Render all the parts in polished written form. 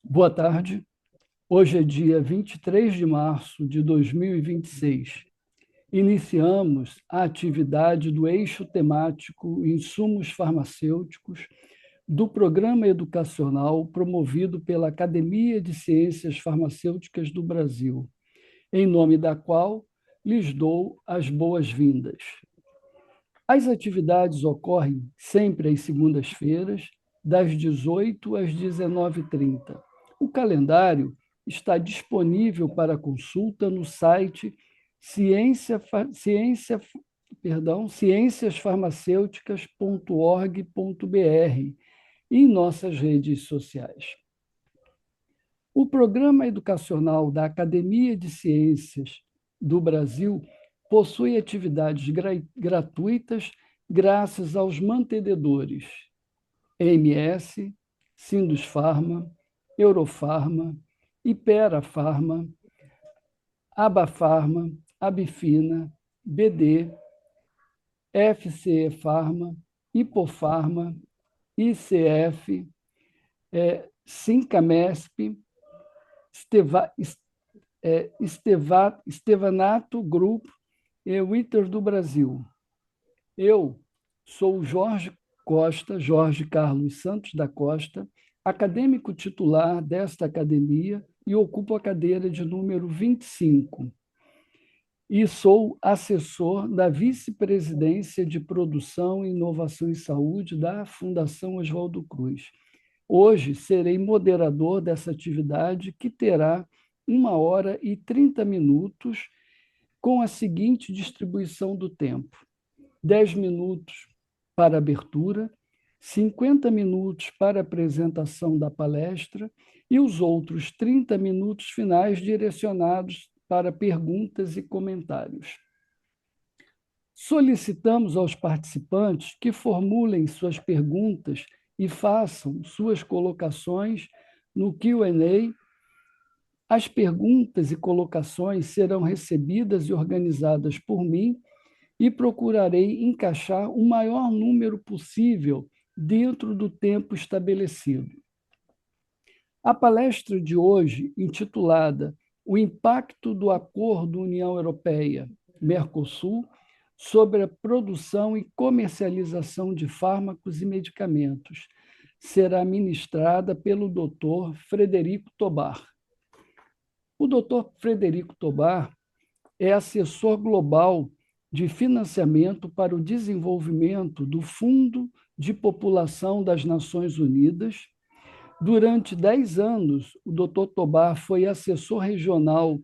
Boa tarde. Hoje é dia 23 de março de 2026. Iniciamos a atividade do eixo temático Insumos Farmacêuticos do programa educacional promovido pela Academia de Ciências Farmacêuticas do Brasil, em nome da qual lhes dou as boas-vindas. As atividades ocorrem sempre às segundas-feiras, das 18 às 19h30. O calendário está disponível para consulta no site cienciasfarmacêuticas.org.br e em nossas redes sociais. O Programa Educacional da Academia de Ciências do Brasil possui atividades gratuitas graças aos mantenedores EMS, Sindusfarma, Eurofarma, Ipera-Farma, Abafarma, Abifina, BD, FCE Farma, Hipofarma, ICF, Sincamesp, Estevanato Group e Witter do Brasil. Eu sou Jorge Carlos Santos da Costa, acadêmico titular desta academia e ocupo a cadeira de número 25. E sou assessor da Vice-Presidência de Produção, Inovação e Saúde da Fundação Oswaldo Cruz. Hoje serei moderador dessa atividade que terá 1h30 com a seguinte distribuição do tempo: 10 minutos para abertura, 50 minutos para apresentação da palestra e os outros 30 minutos finais direcionados para perguntas e comentários. Solicitamos aos participantes que formulem suas perguntas e façam suas colocações no Q&A. As perguntas e colocações serão recebidas e organizadas por mim e procurarei encaixar o maior número possível dentro do tempo estabelecido. A palestra de hoje, intitulada O Impacto do Acordo União Europeia-Mercosul sobre a produção e comercialização de fármacos e medicamentos, será ministrada pelo Dr. Frederico Tobar. O Dr. Frederico Tobar é assessor global de financiamento para o desenvolvimento do Fundo de População das Nações Unidas. Durante 10 anos, o Dr. Tobar foi assessor regional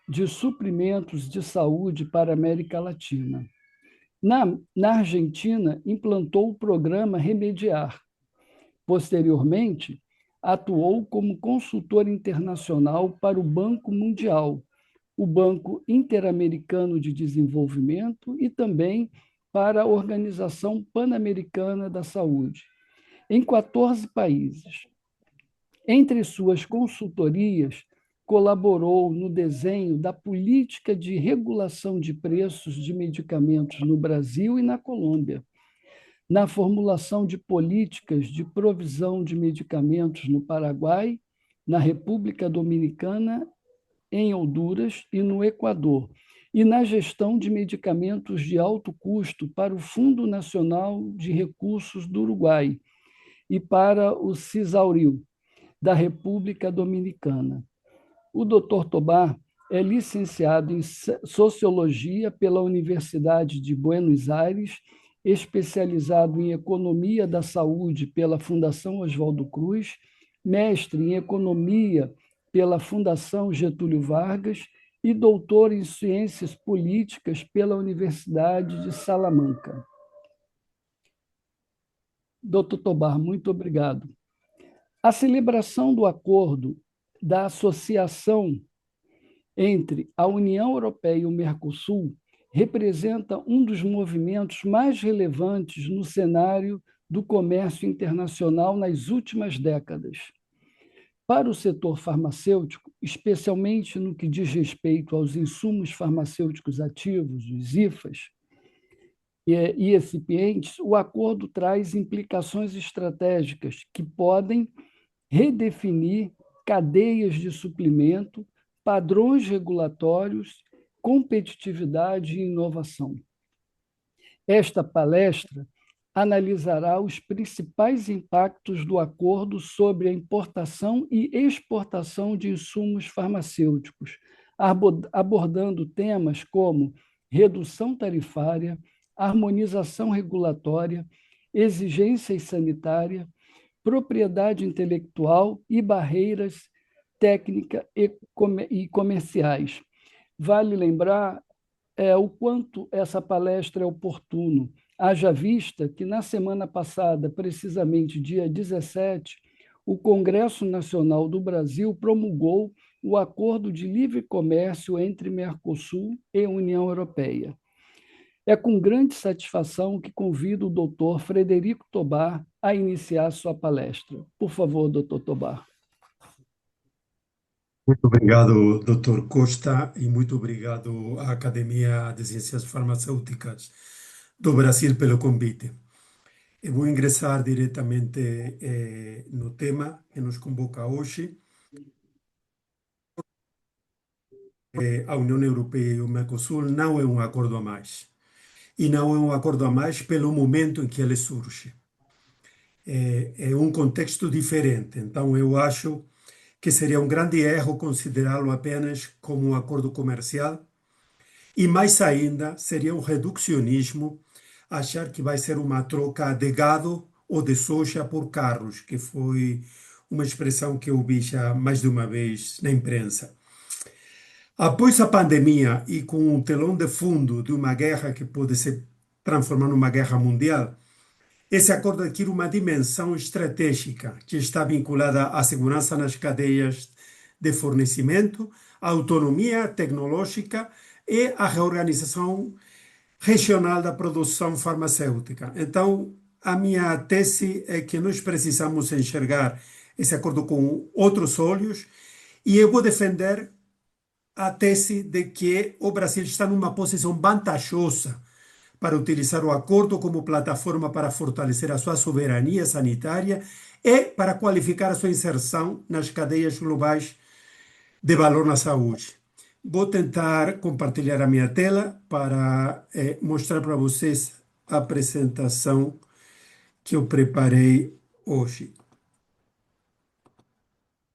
de suprimentos de saúde para a América Latina. Na Argentina, implantou o programa Remediar. Posteriormente, atuou como consultor internacional para o Banco Mundial, o Banco Interamericano de Desenvolvimento e também para a Organização Pan-Americana da Saúde, em 14 países. Entre suas consultorias, colaborou no desenho da política de regulação de preços de medicamentos no Brasil e na Colômbia, na formulação de políticas de provisão de medicamentos no Paraguai, na República Dominicana, em Honduras e no Equador, e na gestão de medicamentos de alto custo para o Fundo Nacional de Recursos do Uruguai e para o Cisauril, da República Dominicana. O Dr. Tobar é licenciado em Sociologia pela Universidade de Buenos Aires, especializado em Economia da Saúde pela Fundação Oswaldo Cruz, mestre em Economia pela Fundação Getúlio Vargas e doutor em Ciências Políticas pela Universidade de Salamanca. Dr. Tobar, muito obrigado. A celebração do acordo da associação entre a União Europeia e o Mercosul representa um dos movimentos mais relevantes no cenário do comércio internacional nas últimas décadas. Para o setor farmacêutico, especialmente no que diz respeito aos insumos farmacêuticos ativos, os IFAs, e recipientes, o acordo traz implicações estratégicas que podem redefinir cadeias de suprimento, padrões regulatórios, competitividade e inovação. Esta palestra analisará os principais impactos do acordo sobre a importação e exportação de insumos farmacêuticos, abordando temas como redução tarifária, harmonização regulatória, exigências sanitárias, propriedade intelectual e barreiras técnicas e comerciais. Vale lembrar o quanto essa palestra é oportuno, haja vista que na semana passada, precisamente dia 17, o Congresso Nacional do Brasil promulgou o Acordo de Livre Comércio entre Mercosul e União Europeia. É com grande satisfação que convido o doutor Frederico Tobar a iniciar sua palestra. Por favor, doutor Tobar. Muito obrigado, Dr. Costa, e muito obrigado à Academia de Ciências Farmacêuticas do Brasil pelo convite. Eu vou ingressar diretamente no tema que nos convoca hoje. A União Europeia e o Mercosul não é um acordo a mais. E não é um acordo a mais pelo momento em que ele surge. É um contexto diferente. Então, eu acho que seria um grande erro considerá-lo apenas como um acordo comercial. E mais ainda, seria um reducionismo achar que vai ser uma troca de gado ou de soja por carros, que foi uma expressão que eu vi já mais de uma vez na imprensa. Após a pandemia e com o telão de fundo de uma guerra que pode se transformar numa guerra mundial, esse acordo adquire uma dimensão estratégica que está vinculada à segurança nas cadeias de fornecimento, à autonomia tecnológica e à reorganização regional da produção farmacêutica. Então, a minha tese é que nós precisamos enxergar esse acordo com outros olhos e eu vou defender a tese de que o Brasil está numa posição vantajosa para utilizar o acordo como plataforma para fortalecer a sua soberania sanitária e para qualificar a sua inserção nas cadeias globais de valor na saúde. Vou tentar compartilhar a minha tela para mostrar para vocês a apresentação que eu preparei hoje.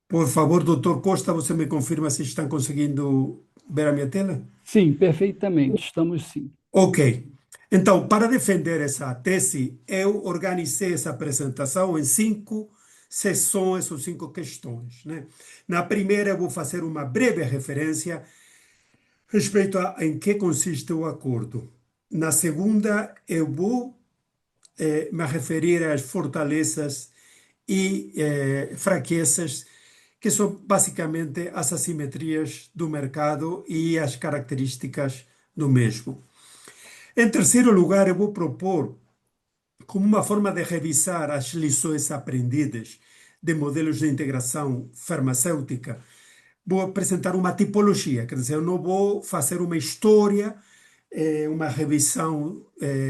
Por favor, doutor Costa, você me confirma se estão conseguindo ver a minha tela? Sim, perfeitamente, estamos sim. Ok. Então, para defender essa tese, eu organizei essa apresentação em 5 sessões ou 5 questões, né? Na primeira, eu vou fazer uma breve referência respeito a em que consiste o acordo. Na segunda, eu vou me referir às fortalezas e fraquezas, que são basicamente as assimetrias do mercado e as características do mesmo. Em terceiro lugar, eu vou propor, como uma forma de revisar as lições aprendidas de modelos de integração farmacêutica, vou apresentar uma tipologia, quer dizer, eu não vou fazer uma história, uma revisão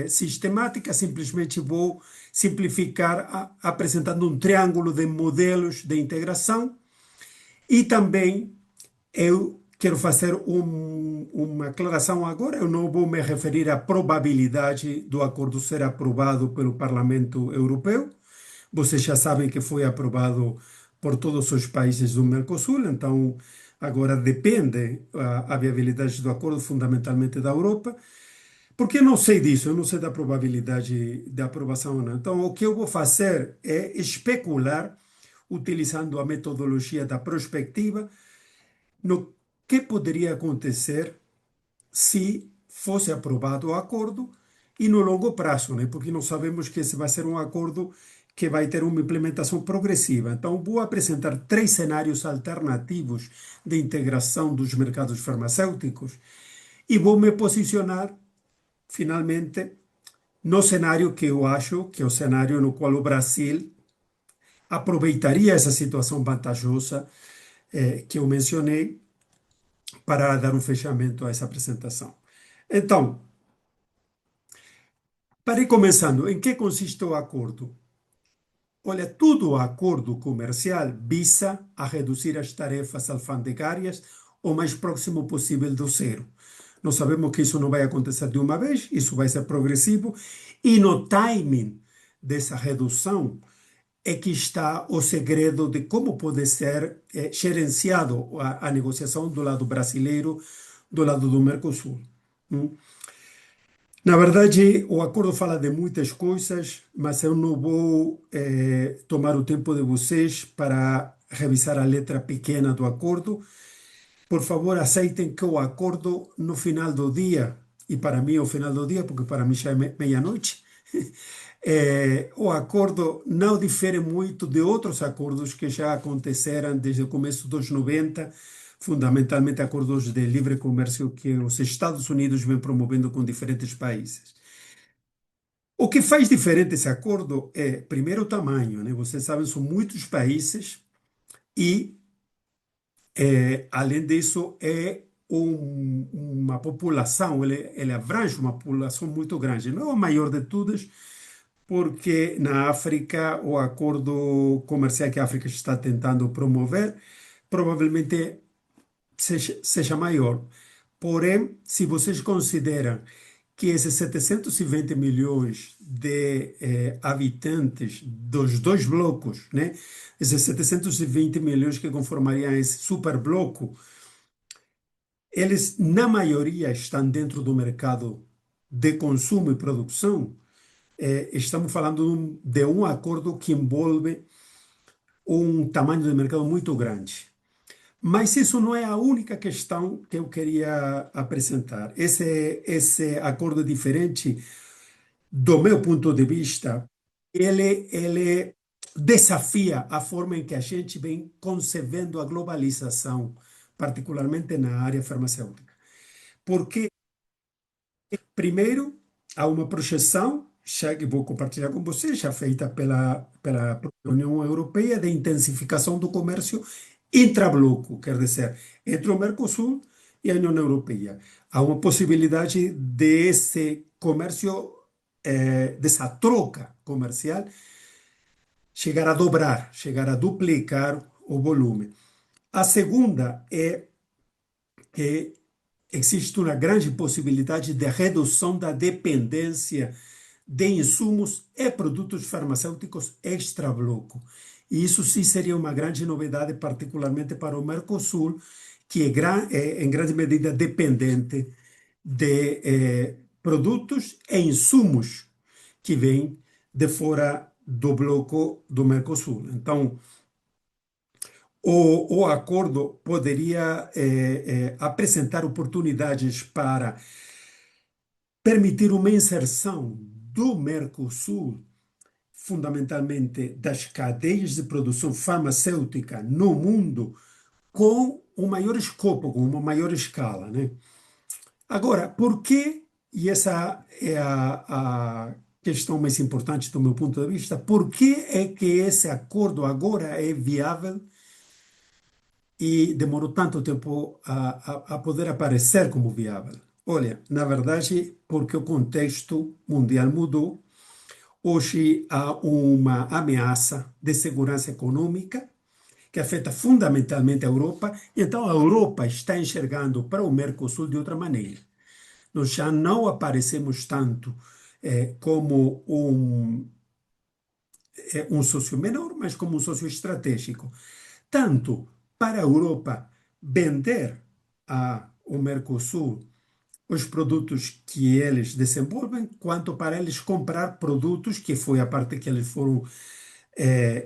sistemática, simplesmente vou simplificar apresentando um triângulo de modelos de integração e também eu quero fazer uma aclaração agora. Eu não vou me referir à probabilidade do acordo ser aprovado pelo Parlamento Europeu. Vocês já sabem que foi aprovado por todos os países do Mercosul, então agora depende a viabilidade do acordo fundamentalmente da Europa. Porque eu não sei disso, eu não sei da probabilidade de aprovação ou não. Então, o que eu vou fazer é especular, utilizando a metodologia da prospectiva, no que poderia acontecer se fosse aprovado o acordo e no longo prazo, né? Porque nós sabemos que esse vai ser um acordo que vai ter uma implementação progressiva. Então, vou apresentar 3 cenários alternativos de integração dos mercados farmacêuticos e vou me posicionar, finalmente, no cenário que eu acho que é o cenário no qual o Brasil aproveitaria essa situação vantajosa que eu mencionei para dar um fechamento a essa apresentação. Então, para ir começando, em que consiste o acordo? Olha, todo acordo comercial visa a reduzir as tarefas alfandegárias o mais próximo possível do zero. Nós sabemos que isso não vai acontecer de uma vez, isso vai ser progressivo, e no timing dessa redução é que está o segredo de como pode ser gerenciado a negociação do lado brasileiro, do lado do Mercosul. Hum. Na verdade, o acordo fala de muitas coisas, mas eu não vou tomar o tempo de vocês para revisar a letra pequena do acordo. Por favor, aceitem que o acordo, no final do dia, e para mim é o final do dia, porque para mim já é meia-noite, o acordo não difere muito de outros acordos que já aconteceram desde o começo dos 90, fundamentalmente acordos de livre comércio que os Estados Unidos vêm promovendo com diferentes países. O que faz diferente esse acordo é, primeiro, o tamanho, né? Vocês sabem, são muitos países e, além disso, é uma população, ele abrange uma população muito grande. Não é o maior de todas, porque na África, o acordo comercial que a África está tentando promover provavelmente seja maior. Porém, se vocês consideram que esses 720 milhões de habitantes dos dois blocos, né, esses 720 milhões que conformariam esse superbloco, eles, na maioria, estão dentro do mercado de consumo e produção, estamos falando de um acordo que envolve um tamanho de mercado muito grande. Mas isso não é a única questão que eu queria apresentar. Esse acordo diferente, do meu ponto de vista, ele desafia a forma em que a gente vem concebendo a globalização, particularmente na área farmacêutica. Porque, primeiro, há uma projeção, já que vou compartilhar com vocês, já feita pela União Europeia, de intensificação do comércio intrabloco, quer dizer, entre o Mercosul e a União Europeia. Há uma possibilidade desse comércio, dessa troca comercial, chegar a dobrar, chegar a duplicar o volume. A segunda é que existe uma grande possibilidade de redução da dependência de insumos e produtos farmacêuticos extra-bloco. E isso sim seria uma grande novidade, particularmente para o Mercosul, que é em grande medida dependente de produtos e insumos que vêm de fora do bloco do Mercosul. Então, o acordo poderia apresentar oportunidades para permitir uma inserção do Mercosul, fundamentalmente das cadeias de produção farmacêutica no mundo, com um maior escopo, com uma maior escala, né? Agora, por que, e essa é a questão mais importante do meu ponto de vista, por que é que esse acordo agora é viável e demorou tanto tempo a poder aparecer como viável? Olha, na verdade, porque o contexto mundial mudou. Hoje há uma ameaça de segurança econômica que afeta fundamentalmente a Europa, então a Europa está enxergando para o Mercosul de outra maneira. Nós já não aparecemos tanto como um sócio menor, mas como um sócio estratégico. Tanto para a Europa vender ao Mercosul os produtos que eles desenvolvem, quanto para eles comprar produtos, que foi a parte que eles foram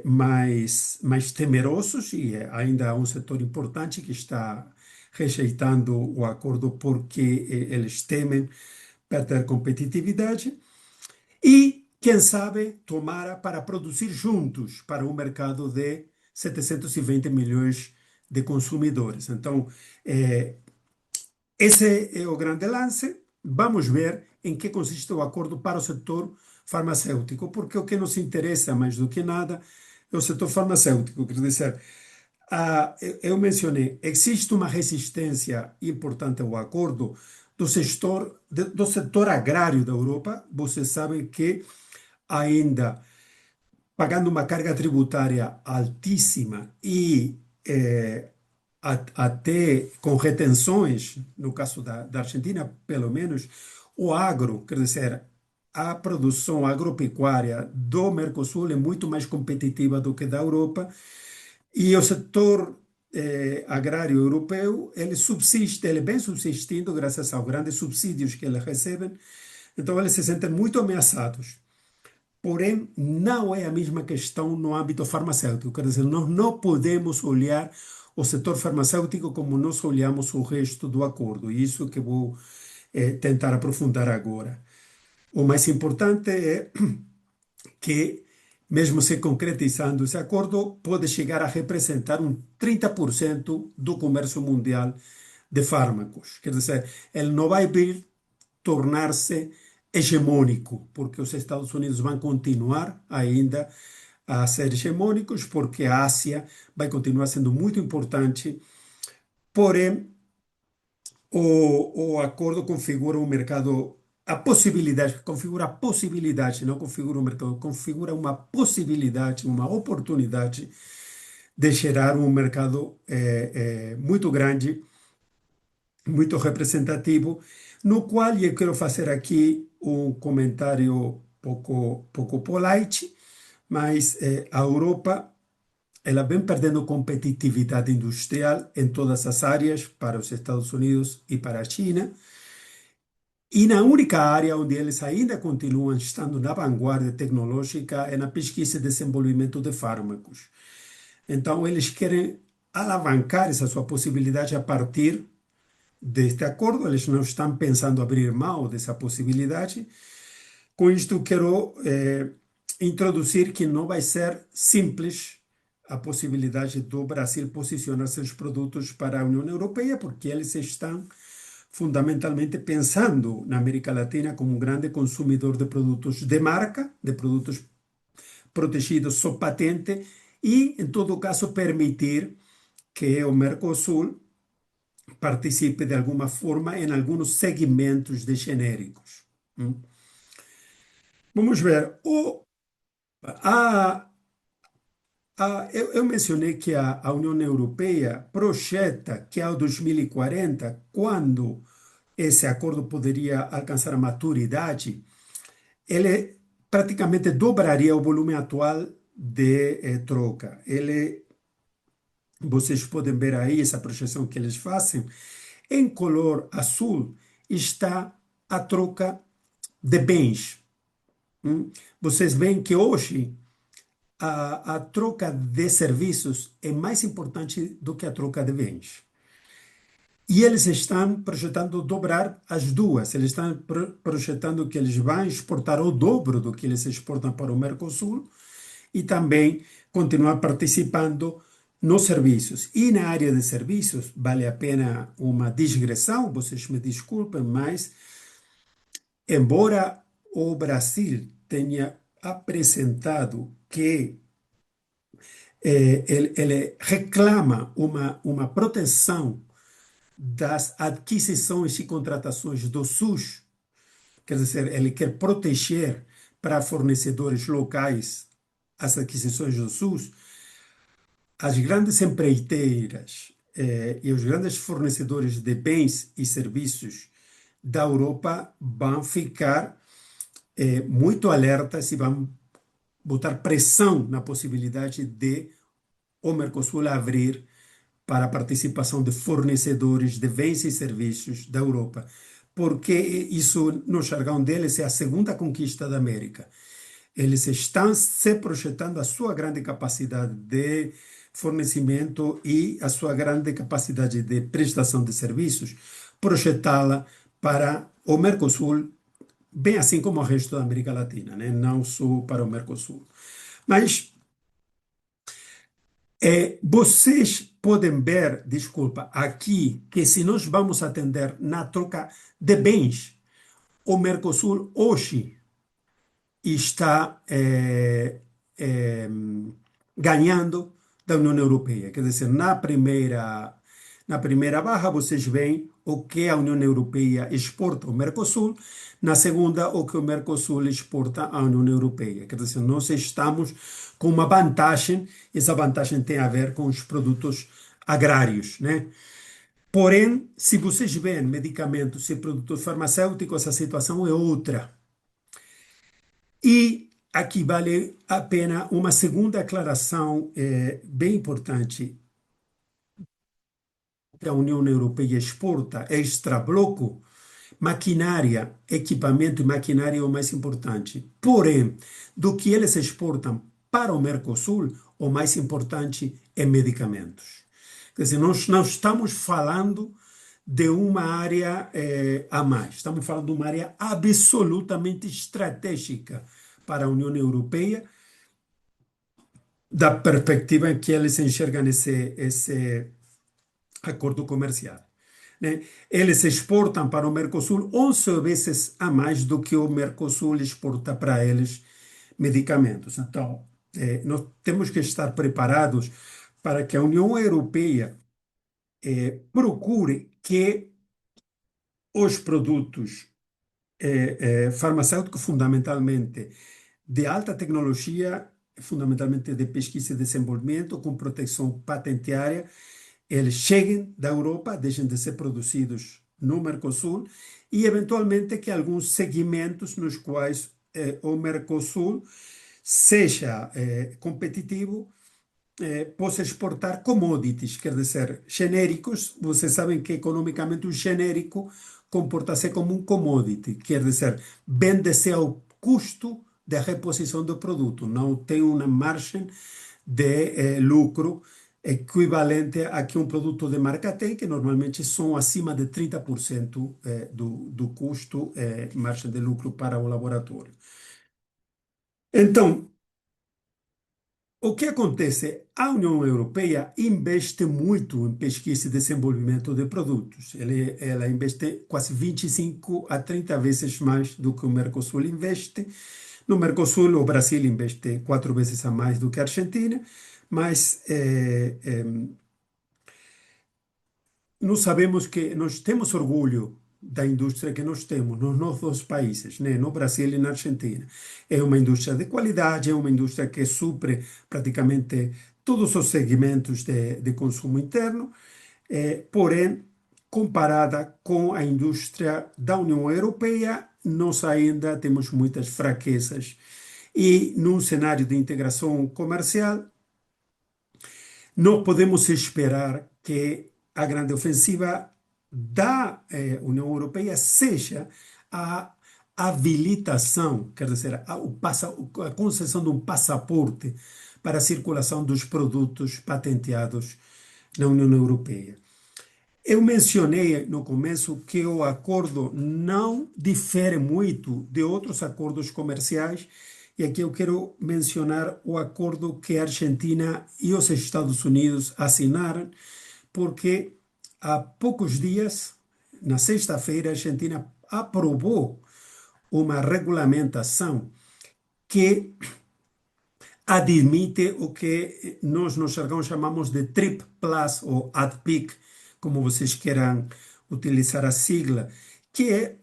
mais temerosos, e ainda há um setor importante que está rejeitando o acordo porque eles temem perder competitividade. E, quem sabe, tomara para produzir juntos para um mercado de 720 milhões de consumidores. Então, esse é o grande lance. Vamos ver em que consiste o acordo para o setor farmacêutico, porque o que nos interessa mais do que nada é o setor farmacêutico. Quer dizer, eu mencionei, existe uma resistência importante ao acordo do setor agrário da Europa. Vocês sabem que ainda pagando uma carga tributária altíssima e até com retenções, no caso da Argentina, pelo menos, o agro, quer dizer, a produção agropecuária do Mercosul é muito mais competitiva do que da Europa e o setor agrário europeu, ele subsiste, ele vem subsistindo graças aos grandes subsídios que eles recebem, então eles se sentem muito ameaçados. Porém, não é a mesma questão no âmbito farmacêutico. Quer dizer, nós não podemos olhar o setor farmacêutico como nós olhamos o resto do acordo. E isso que vou tentar aprofundar agora. O mais importante é que, mesmo se concretizando esse acordo, pode chegar a representar 30% do comércio mundial de fármacos. Quer dizer, ele não vai vir tornar-se hegemônico, porque os Estados Unidos vão continuar ainda a ser hegemônicos, porque a Ásia vai continuar sendo muito importante, porém, o acordo configura um mercado, a possibilidade, configura a possibilidade, não configura o mercado, configura uma possibilidade, uma oportunidade de gerar um mercado muito grande, muito representativo, no qual eu quero fazer aqui um comentário pouco polite, mas a Europa ela vem perdendo competitividade industrial em todas as áreas para os Estados Unidos e para a China, e na única área onde eles ainda continuam estando na vanguarda tecnológica é na pesquisa e desenvolvimento de fármacos. Então, eles querem alavancar essa sua possibilidade a partir deste acordo, eles não estão pensando abrir mão dessa possibilidade. Com isto, quero introduzir que não vai ser simples a possibilidade do Brasil posicionar seus produtos para a União Europeia, porque eles estão fundamentalmente pensando na América Latina como um grande consumidor de produtos de marca, de produtos protegidos sob patente, e, em todo caso, permitir que o Mercosul participe de alguma forma em alguns segmentos de genéricos. Vamos ver. A, eu mencionei que a União Europeia projeta que ao 2040, quando esse acordo poderia alcançar a maturidade, ele praticamente dobraria o volume atual de troca. Vocês podem ver aí essa projeção que eles fazem. Em color azul está a troca de bens. Vocês veem que hoje a troca de serviços é mais importante do que a troca de bens. E eles estão projetando dobrar as duas. Eles estão projetando que eles vão exportar o dobro do que eles exportam para o Mercosul e também continuar participando nos serviços. E na área de serviços, vale a pena uma digressão, vocês me desculpem, mas embora o Brasil tenha apresentado que ele reclama uma proteção das aquisições e contratações do SUS, quer dizer, ele quer proteger para fornecedores locais as aquisições do SUS, as grandes empreiteiras e os grandes fornecedores de bens e serviços da Europa vão ficar muito alertas e vão botar pressão na possibilidade de o Mercosul abrir para a participação de fornecedores de bens e serviços da Europa, porque isso, no jargão deles, é a segunda conquista da América. Eles estão se projetando a sua grande capacidade de fornecimento e a sua grande capacidade de prestação de serviços, projetá-la para o Mercosul, bem assim como o resto da América Latina, né? Não só para o Mercosul. Mas vocês podem ver, desculpa, aqui, que se nós vamos atender na troca de bens, o Mercosul hoje está ganhando da União Europeia. Quer dizer, na primeira barra, vocês veem o que a União Europeia exporta ao Mercosul, na segunda, o que o Mercosul exporta à União Europeia. Quer dizer, nós estamos com uma vantagem, essa vantagem tem a ver com os produtos agrários, né? Porém, se vocês veem medicamentos e produtos farmacêuticos, a situação é outra. E aqui vale a pena uma segunda aclaração bem importante. Que a União Europeia exporta extra-bloco, maquinária, equipamento e maquinária é o mais importante. Porém, do que eles exportam para o Mercosul, o mais importante é medicamentos. Quer dizer, nós não estamos falando de uma área a mais, estamos falando de uma área absolutamente estratégica para a União Europeia, da perspectiva em que eles enxergam esse acordo comercial, né? Eles exportam para o Mercosul 11 vezes a mais do que o Mercosul exporta para eles medicamentos. Então, nós temos que estar preparados para que a União Europeia procure que os produtos farmacêuticos, fundamentalmente de alta tecnologia, fundamentalmente de pesquisa e desenvolvimento, com proteção patenteária, eles cheguem da Europa, deixem de ser produzidos no Mercosul e, eventualmente, que alguns segmentos nos quais o Mercosul seja competitivo, possa exportar commodities, quer dizer, genéricos. Vocês sabem que, economicamente, um genérico comporta-se como um commodity, quer dizer, vende-se ao custo da reposição do produto, não tem uma margem de lucro equivalente a que um produto de marca tem, que normalmente são acima de 30% do custo, margem de lucro para o laboratório. Então, o que acontece? A União Europeia investe muito em pesquisa e desenvolvimento de produtos. Ela investe quase 25 a 30 vezes mais do que o Mercosul investe. No Mercosul, o Brasil investe 4 vezes a mais do que a Argentina, mas nós sabemos que nós temos orgulho da indústria que nós temos nos nossos países, né? No Brasil e na Argentina. É uma indústria de qualidade, é uma indústria que supre praticamente todos os segmentos de consumo interno, porém, comparada com a indústria da União Europeia, nós ainda temos muitas fraquezas. E num cenário de integração comercial, não podemos esperar que a grande ofensiva da União Europeia seja a habilitação, quer dizer, a concessão de um passaporte para a circulação dos produtos patenteados na União Europeia. Eu mencionei no começo que o acordo não difere muito de outros acordos comerciais, e aqui eu quero mencionar o acordo que a Argentina e os Estados Unidos assinaram, porque há poucos dias, na sexta-feira, a Argentina aprovou uma regulamentação que admite o que nós no jargão chamamos de TRIP Plus ou ADPIC, como vocês queiram utilizar a sigla, que é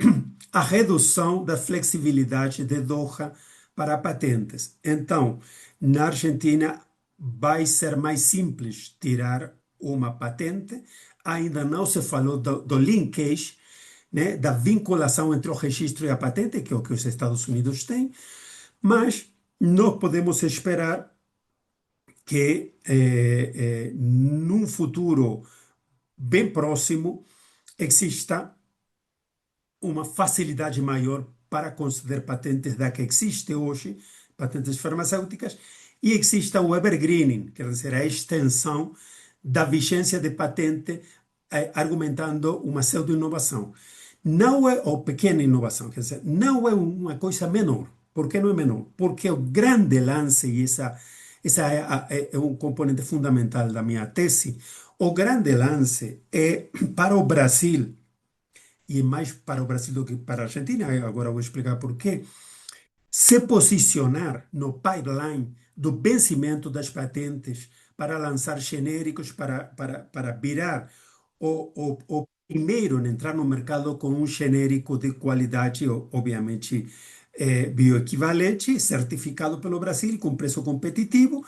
a redução da flexibilidade de Doha para patentes. Então, na Argentina vai ser mais simples tirar uma patente, ainda não se falou do linkage, né, da vinculação entre o registro e a patente, que é o que os Estados Unidos têm, mas nós podemos esperar que num futuro bem próximo exista uma facilidade maior para conceder patentes da que existe hoje, patentes farmacêuticas, e exista o evergreening, quer dizer, a extensão da vigência de patente, argumentando uma pseudo-inovação. Não é, ou pequena inovação, quer dizer, não é uma coisa menor. Por que não é menor? Porque o grande lance, e essa é um componente fundamental da minha tese, o grande lance é para o Brasil, e mais para o Brasil do que para a Argentina, agora eu vou explicar por quê, se posicionar no pipeline do vencimento das patentes para lançar genéricos, para virar o primeiro a entrar no mercado com um genérico de qualidade, obviamente, bioequivalente, certificado pelo Brasil, com preço competitivo,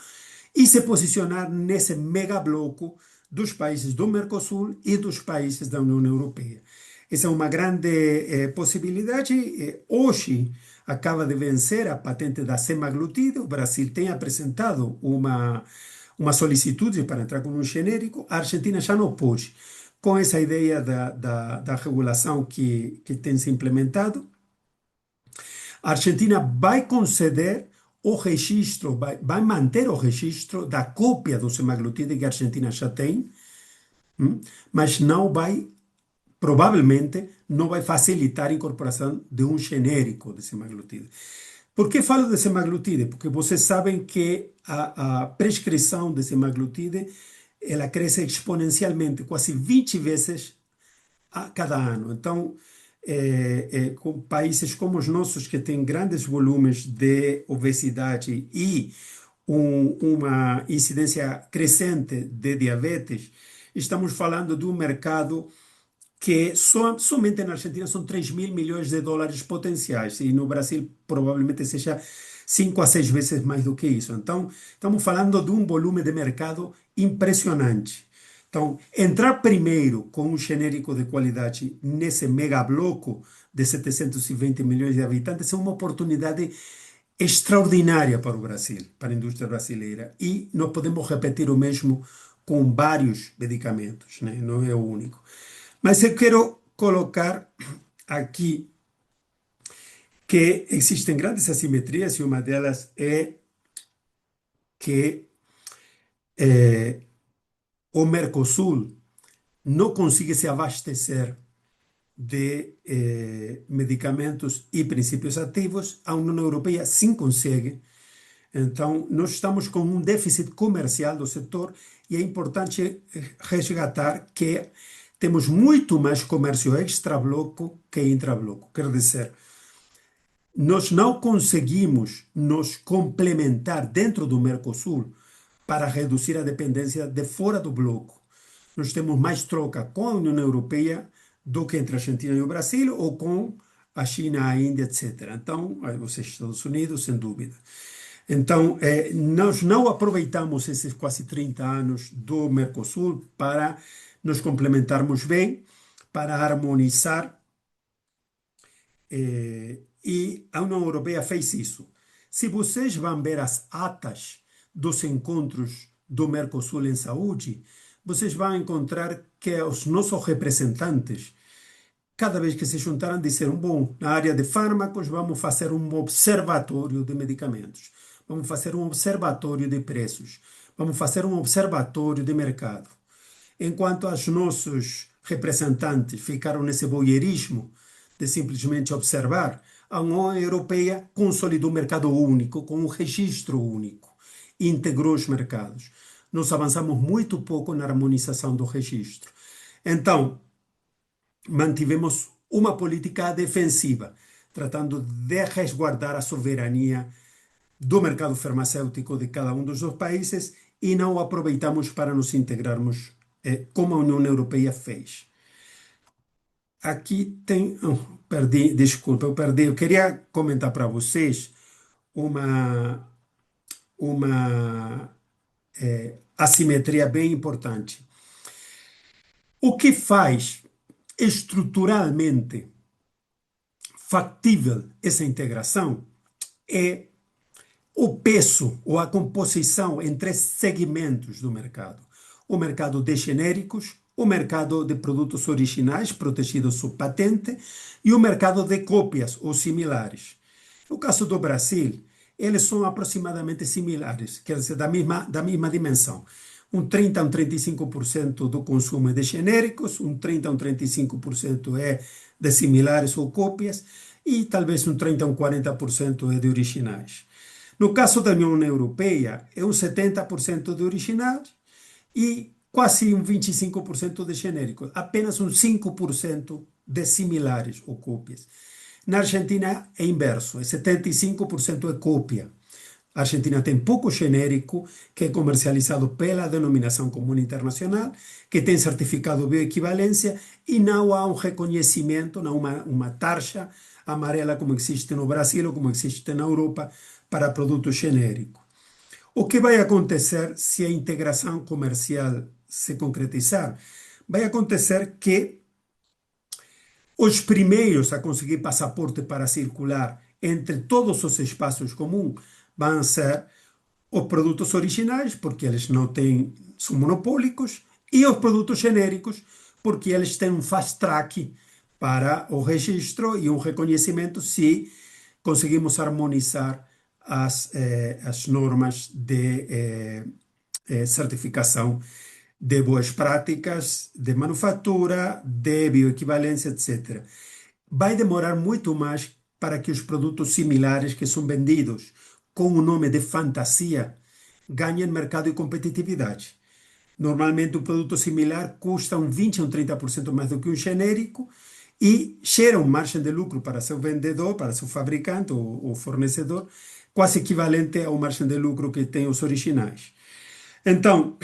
e se posicionar nesse mega bloco dos países do Mercosul e dos países da União Europeia. Essa é uma grande possibilidade. Hoje acaba de vencer a patente da semaglutida. O Brasil tem apresentado uma solicitude para entrar com um genérico. A Argentina já não pode. Com essa ideia da regulação que tem se implementado, a Argentina vai conceder o registro, vai manter o registro da cópia do semaglutide que a Argentina já tem, mas não vai, provavelmente, não vai facilitar a incorporação de um genérico de semaglutide. Por que falo de semaglutide? Porque vocês sabem que a prescrição de semaglutide ela cresce exponencialmente, quase 20 vezes a cada ano. Então, com países como os nossos, que têm grandes volumes de obesidade e uma incidência crescente de diabetes, estamos falando de um mercado que somente na Argentina são 3 mil milhões de dólares potenciais, e no Brasil provavelmente seja 5 a 6 vezes mais do que isso. Então, estamos falando de um volume de mercado impressionante. Então, entrar primeiro com um genérico de qualidade nesse mega bloco de 720 milhões de habitantes é uma oportunidade extraordinária para o Brasil, para a indústria brasileira. E nós podemos repetir o mesmo com vários medicamentos, né? Não é o único. Mas eu quero colocar aqui que existem grandes assimetrias, e uma delas é que o Mercosul não consegue se abastecer de medicamentos e princípios ativos. A União Europeia sim consegue. Então, nós estamos com um déficit comercial do setor, e é importante resgatar que temos muito mais comércio extra-bloco que intra-bloco. Quer dizer, nós não conseguimos nos complementar dentro do Mercosul para reduzir a dependência de fora do bloco. Nós temos mais troca com a União Europeia do que entre a Argentina e o Brasil, ou com a China, a Índia, etc. Então, os Estados Unidos, sem dúvida. Então, nós não aproveitamos esses quase 30 anos do Mercosul para nos complementarmos bem, para harmonizar, e a União Europeia fez isso. Se vocês vão ver as atas dos encontros do Mercosul em saúde, vocês vão encontrar que os nossos representantes, cada vez que se juntaram, disseram: bom, na área de fármacos, vamos fazer um observatório de medicamentos, vamos fazer um observatório de preços, vamos fazer um observatório de mercado. Enquanto os nossos representantes ficaram nesse voyeurismo de simplesmente observar, a União Europeia consolidou um mercado único, com um registro único, e integrou os mercados. Nós avançamos muito pouco na harmonização do registro. Então, mantivemos uma política defensiva, tratando de resguardar a soberania do mercado farmacêutico de cada um dos dois países, e não aproveitamos para nos integrarmos como a União Europeia fez. Aqui tem... perdi, desculpa, eu perdi. Eu queria comentar para vocês uma assimetria bem importante. O que faz estruturalmente factível essa integração é o peso ou a composição em 3 segmentos do mercado: o mercado de genéricos, o mercado de produtos originais protegidos sob patente e o mercado de cópias ou similares. No caso do Brasil, eles são aproximadamente similares, quer dizer, da mesma dimensão. Um 30 a um 35% do consumo é de genéricos, um 30 a um 35% é de similares ou cópias, e talvez um 30 a um 40% é de originais. No caso da União Europeia, é um 70% de originais e quase um 25% de genéricos, apenas um 5% de similares ou cópias. Na Argentina é inverso, é 75% é cópia, A Argentina tem pouco genérico que é comercializado pela denominação comum internacional, que tem certificado de bioequivalência e não há um reconhecimento, não há uma taxa amarela como existe no Brasil ou como existe na Europa para produtos genéricos. O que vai acontecer se a integração comercial se concretizar? Vai acontecer que os primeiros a conseguir passaporte para circular entre todos os espaços comuns vão ser os produtos originais, porque eles não têm, são monopólicos, e os produtos genéricos, porque eles têm um fast track para o registro e um reconhecimento se conseguimos harmonizar as normas de certificação de boas práticas, de manufatura, de bioequivalência, etc. Vai demorar muito mais para que os produtos similares que são vendidos com o nome de fantasia ganhem mercado e competitividade. Normalmente, um produto similar custa um 20 a um 30% mais do que um genérico e gera uma margem de lucro para seu vendedor, para seu fabricante ou fornecedor, quase equivalente ao margem de lucro que tem os originais. Então,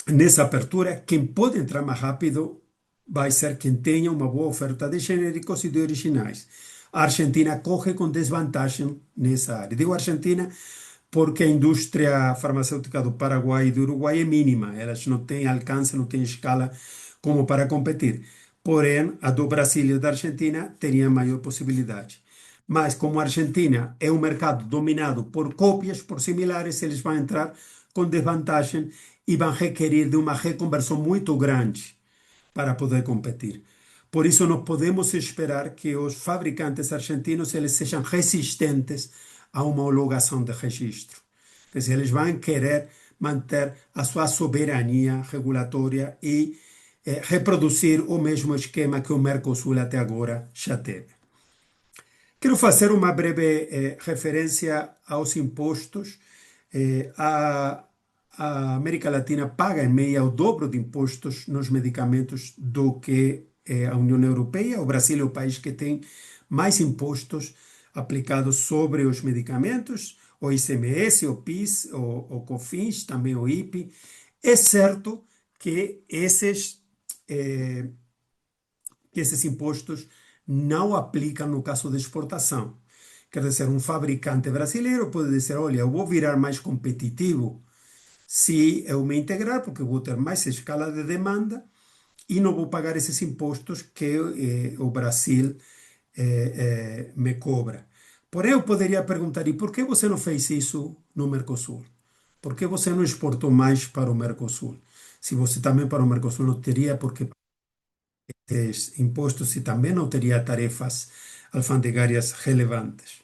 nessa apertura, quem pode entrar mais rápido vai ser quem tenha uma boa oferta de genéricos e de originais. A Argentina corre com desvantagem nessa área. Digo Argentina porque a indústria farmacêutica do Paraguai e do Uruguai é mínima. Elas não têm alcance, não têm escala como para competir. Porém, a do Brasil e a da Argentina teriam maior possibilidade. Mas como a Argentina é um mercado dominado por cópias, por similares, eles vão entrar com desvantagem e vão requerer de uma reconversão muito grande para poder competir. Por isso, nós podemos esperar que os fabricantes argentinos eles sejam resistentes a uma homologação de registro. Quer dizer, eles vão querer manter a sua soberania regulatória e reproduzir o mesmo esquema que o Mercosul até agora já teve. Quero fazer uma breve referência aos impostos. A América Latina paga em média o dobro de impostos nos medicamentos do que a União Europeia. O Brasil é o país que tem mais impostos aplicados sobre os medicamentos, o ICMS, o PIS, o COFINS, também o IPI. É certo que esses impostos não aplicam no caso de exportação. Quer dizer, um fabricante brasileiro pode dizer, olha, eu vou virar mais competitivo se eu me integrar, porque eu vou ter mais escala de demanda e não vou pagar esses impostos que o Brasil me cobra. Porém, eu poderia perguntar, e por que você não fez isso no Mercosul? Por que você não exportou mais para o Mercosul? Se você também para o Mercosul não teria porque impostos e também não teria tarefas alfandegárias relevantes.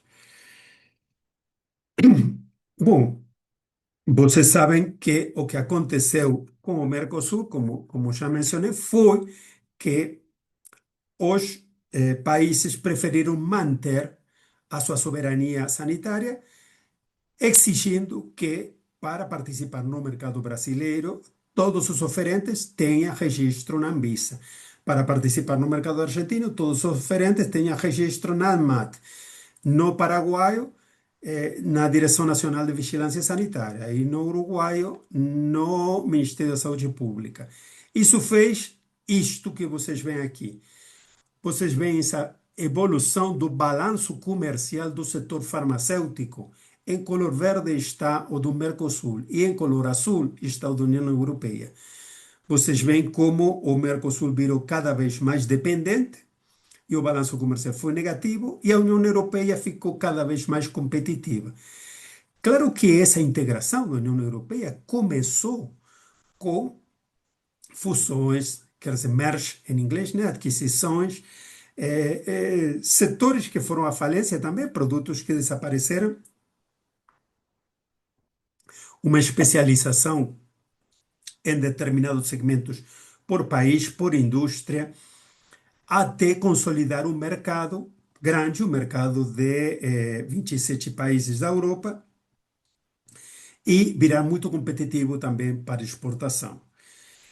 Bom, vocês sabem que o que aconteceu com o Mercosul, como já mencionei, foi que os países preferiram manter a sua soberania sanitária, exigindo que, para participar no mercado brasileiro, todos os oferentes tenham registro na Anvisa. Para participar no mercado argentino, todos os oferentes tenham registro na ANMAT. No paraguaio, na Direção Nacional de Vigilância Sanitária. E no uruguaio, no Ministério da Saúde Pública. Isso fez isto que vocês veem aqui. Vocês veem essa evolução do balanço comercial do setor farmacêutico. Em color verde está o do Mercosul e em color azul está o da União Europeia. Vocês veem como o Mercosul virou cada vez mais dependente e o balanço comercial foi negativo e a União Europeia ficou cada vez mais competitiva. Claro que essa integração da União Europeia começou com fusões, quer dizer, merge em inglês, né? Aquisições, setores que foram à falência também, produtos que desapareceram, uma especialização em determinados segmentos por país, por indústria, até consolidar um mercado grande, o mercado de 27 países da Europa, e virar muito competitivo também para exportação.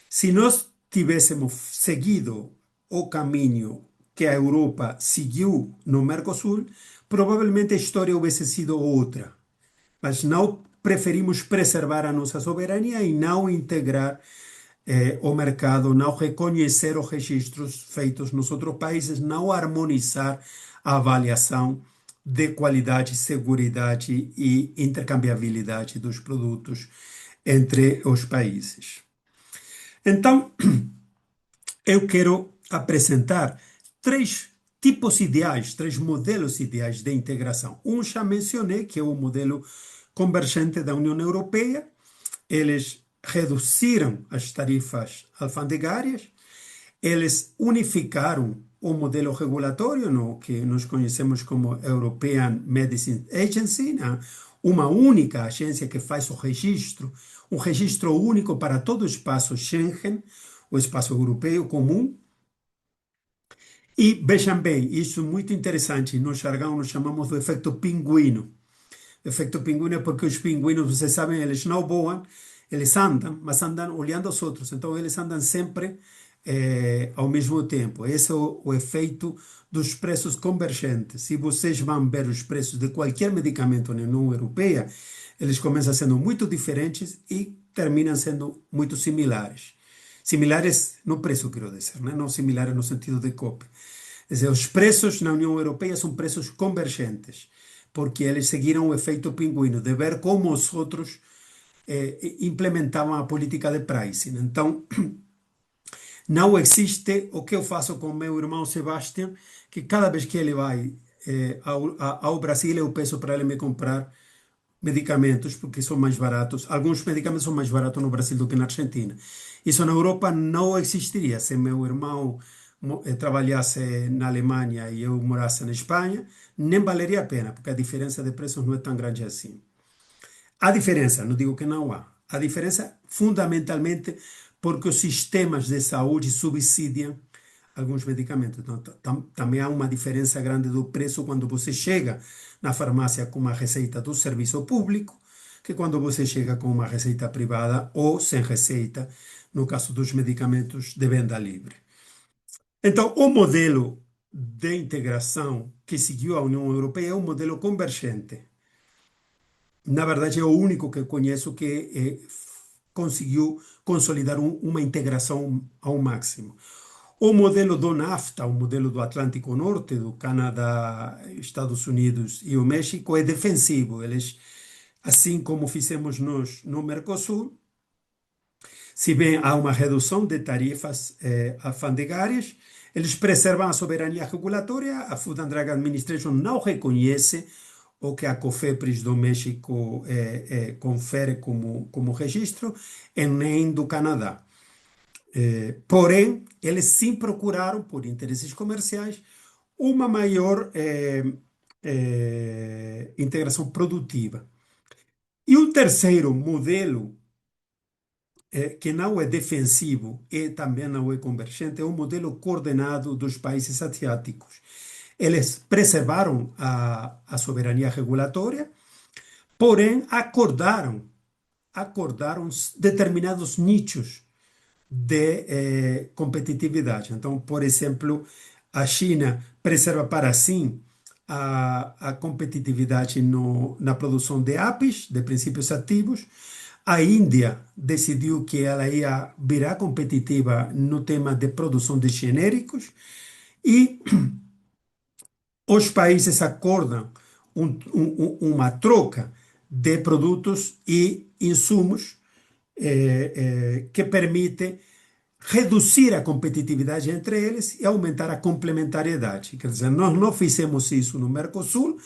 Se nós tivéssemos seguido o caminho que a Europa seguiu no Mercosul, provavelmente a história houvesse sido outra. mas não preferimos preservar a nossa soberania e não integrar o mercado, não reconhecer os registros feitos nos outros países, não harmonizar a avaliação de qualidade, segurança e intercambiabilidade dos produtos entre os países. Então, eu quero apresentar três tipos ideais, três modelos ideais de integração. Um já mencionei, que é o modelo convergente da União Europeia. Eles reduziram as tarifas alfandegárias, eles unificaram o modelo regulatório, no que nós conhecemos como European Medicines Agency, né? Uma única agência que faz o registro, um registro único para todo o espaço Schengen, o espaço europeu comum. E vejam bem, isso é muito interessante, no jargão nós chamamos do efeito pinguino. Efeito pinguino é porque os pinguinos, vocês sabem, eles não voam, eles andam, mas andam olhando os outros. Então, eles andam sempre ao mesmo tempo. Esse é o efeito dos preços convergentes. Se vocês vão ver os preços de qualquer medicamento na União Europeia, eles começam sendo muito diferentes e terminam sendo muito similares. Similares no preço, quero dizer, né? Não similares no sentido de cópia. Quer dizer, os preços na União Europeia são preços convergentes, porque eles seguiram o efeito pinguino, de ver como os outros implementavam a política de pricing. Então, não existe o que eu faço com meu irmão Sebastião, que cada vez que ele vai ao Brasil, eu peço para ele me comprar medicamentos, porque são mais baratos. Alguns medicamentos são mais baratos no Brasil do que na Argentina. Isso na Europa não existiria. Se meu irmão trabalhasse na Alemanha e eu morasse na Espanha, nem valeria a pena, porque a diferença de preços não é tão grande assim. Há diferença, não digo que não há. A diferença, fundamentalmente, porque os sistemas de saúde subsidiam alguns medicamentos. Então, também há uma diferença grande do preço quando você chega na farmácia com uma receita do serviço público, que quando você chega com uma receita privada ou sem receita, no caso dos medicamentos de venda livre. Então, o modelo de integração que seguiu a União Europeia é um modelo convergente. Na verdade, é o único que conheço que conseguiu consolidar uma integração ao máximo. O modelo do NAFTA, o modelo do Atlântico Norte, do Canadá, Estados Unidos e o México, é defensivo. Eles, assim como fizemos nós no Mercosul, se bem há uma redução de tarifas alfandegárias, eles preservam a soberania regulatória. A Food and Drug Administration não reconhece o que a COFEPRIS do México confere como registro, e nem do Canadá. Porém, eles sim procuraram, por interesses comerciais, uma maior integração produtiva. E o terceiro modelo, que não é defensivo e também não é convergente, é o modelo coordenado dos países asiáticos. Eles preservaram a soberania regulatória, porém acordaram determinados nichos de competitividade. Então, por exemplo, a China preserva para si a competitividade na produção de APIs, de princípios ativos. A Índia decidiu que ela ia virar competitiva no tema de produção de genéricos e os países acordam uma troca de produtos e insumos que permite reduzir a competitividade entre eles e aumentar a complementariedade. Quer dizer, nós não fizemos isso no Mercosul,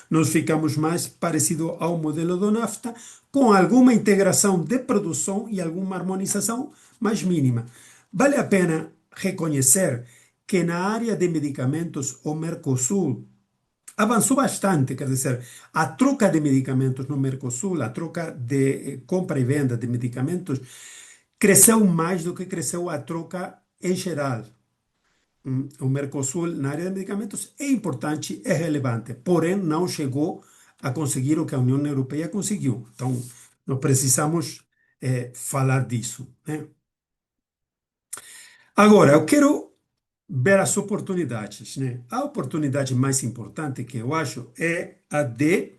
nós ficamos mais parecido ao modelo do NAFTA, com alguma integração de produção e alguma harmonização mais mínima. Vale a pena reconhecer que na área de medicamentos o Mercosul avançou bastante, quer dizer, a troca de medicamentos no Mercosul, a troca de compra e venda de medicamentos, cresceu mais do que cresceu a troca em geral. O Mercosul, na área de medicamentos, é importante, é relevante, porém não chegou a conseguir o que a União Europeia conseguiu. Então, nós precisamos falar disso, né? Agora, eu quero ver as oportunidades, né? A oportunidade mais importante que eu acho é a de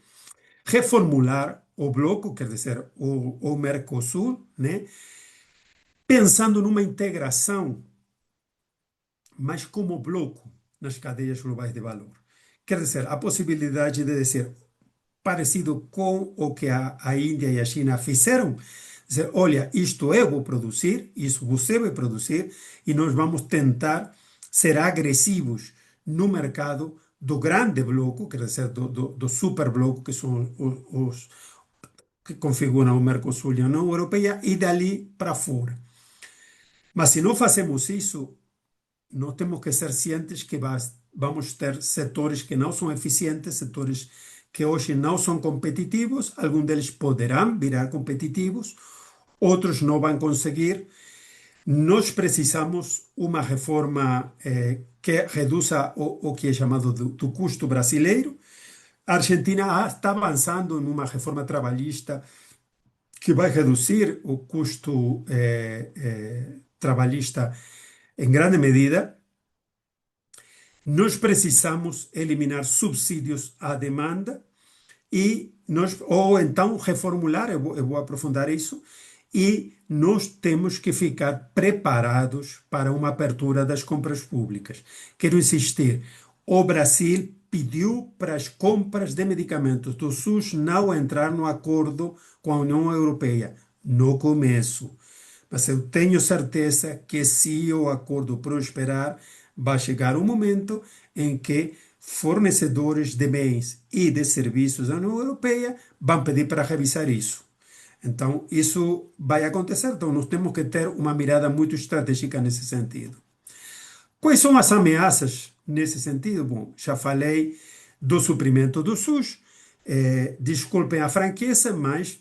reformular o bloco, quer dizer, o Mercosul, né? Pensando numa integração, mas como bloco nas cadeias globais de valor. Quer dizer, a possibilidade de dizer, parecido com o que a Índia e a China fizeram, dizer, olha, isto eu vou produzir, isso você vai produzir, e nós vamos tentar ser agressivos no mercado do grande bloco, quer dizer, do super bloco, que são os que configuram o Mercosul e a União Europeia, e dali para fora. Mas se não fazemos isso, nós temos que ser cientes que vamos ter setores que não são eficientes, setores que hoje não são competitivos, alguns deles poderão virar competitivos, outros não vão conseguir. Nós precisamos uma reforma que reduza o que é chamado do custo brasileiro. A Argentina está avançando em uma reforma trabalhista que vai reduzir o custo trabalhista em grande medida. Nós precisamos eliminar subsídios à demanda ou então reformular, eu vou aprofundar isso, e nós temos que ficar preparados para uma abertura das compras públicas. Quero insistir, o Brasil pediu para as compras de medicamentos do SUS não entrar no acordo com a União Europeia no começo. Mas eu tenho certeza que se o acordo prosperar, vai chegar um momento em que fornecedores de bens e de serviços da União Europeia vão pedir para revisar isso. Então, isso vai acontecer. Então, nós temos que ter uma mirada muito estratégica nesse sentido. Quais são as ameaças nesse sentido? Bom, já falei do suprimento do SUS. Desculpem a franqueza, mas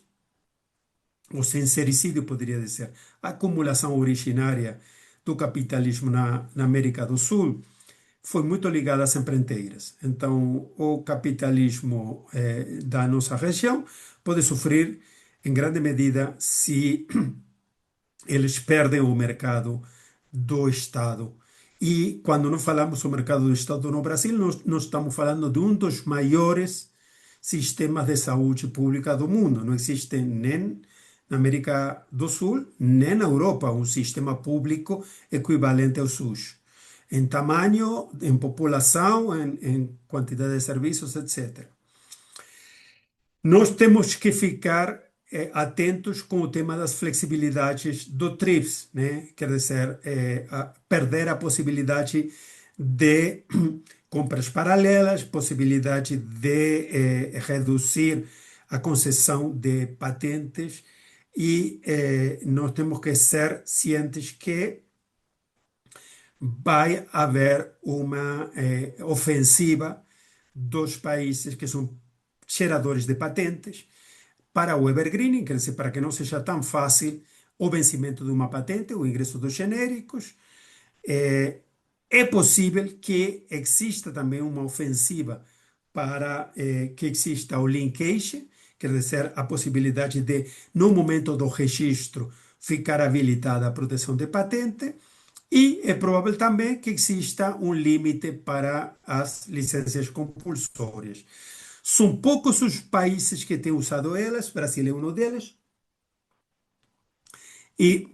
o sincericídio, poderia dizer, a acumulação originária do capitalismo na América do Sul foi muito ligada às empreiteiras. Então, o capitalismo da nossa região pode sofrer em grande medida se eles perdem o mercado do Estado. E quando nós falamos do mercado do Estado no Brasil, nós estamos falando de um dos maiores sistemas de saúde pública do mundo. Não existe nem na América do Sul, nem na Europa, um sistema público equivalente ao SUS. Em tamanho, em população, em quantidade de serviços, etc. Nós temos que ficar atentos com o tema das flexibilidades do TRIPS, né? Quer dizer, perder a possibilidade de compras paralelas, possibilidade de reduzir a concessão de patentes e nós temos que ser cientes que vai haver uma ofensiva dos países que são geradores de patentes para o evergreening, quer dizer, para que não seja tão fácil o vencimento de uma patente, o ingresso dos genéricos. É possível que exista também uma ofensiva para que exista o linkage, quer dizer, a possibilidade de, no momento do registro, ficar habilitada a proteção de patente. E é provável também que exista um limite para as licenças compulsórias. São poucos os países que têm usado elas, Brasil é um deles, e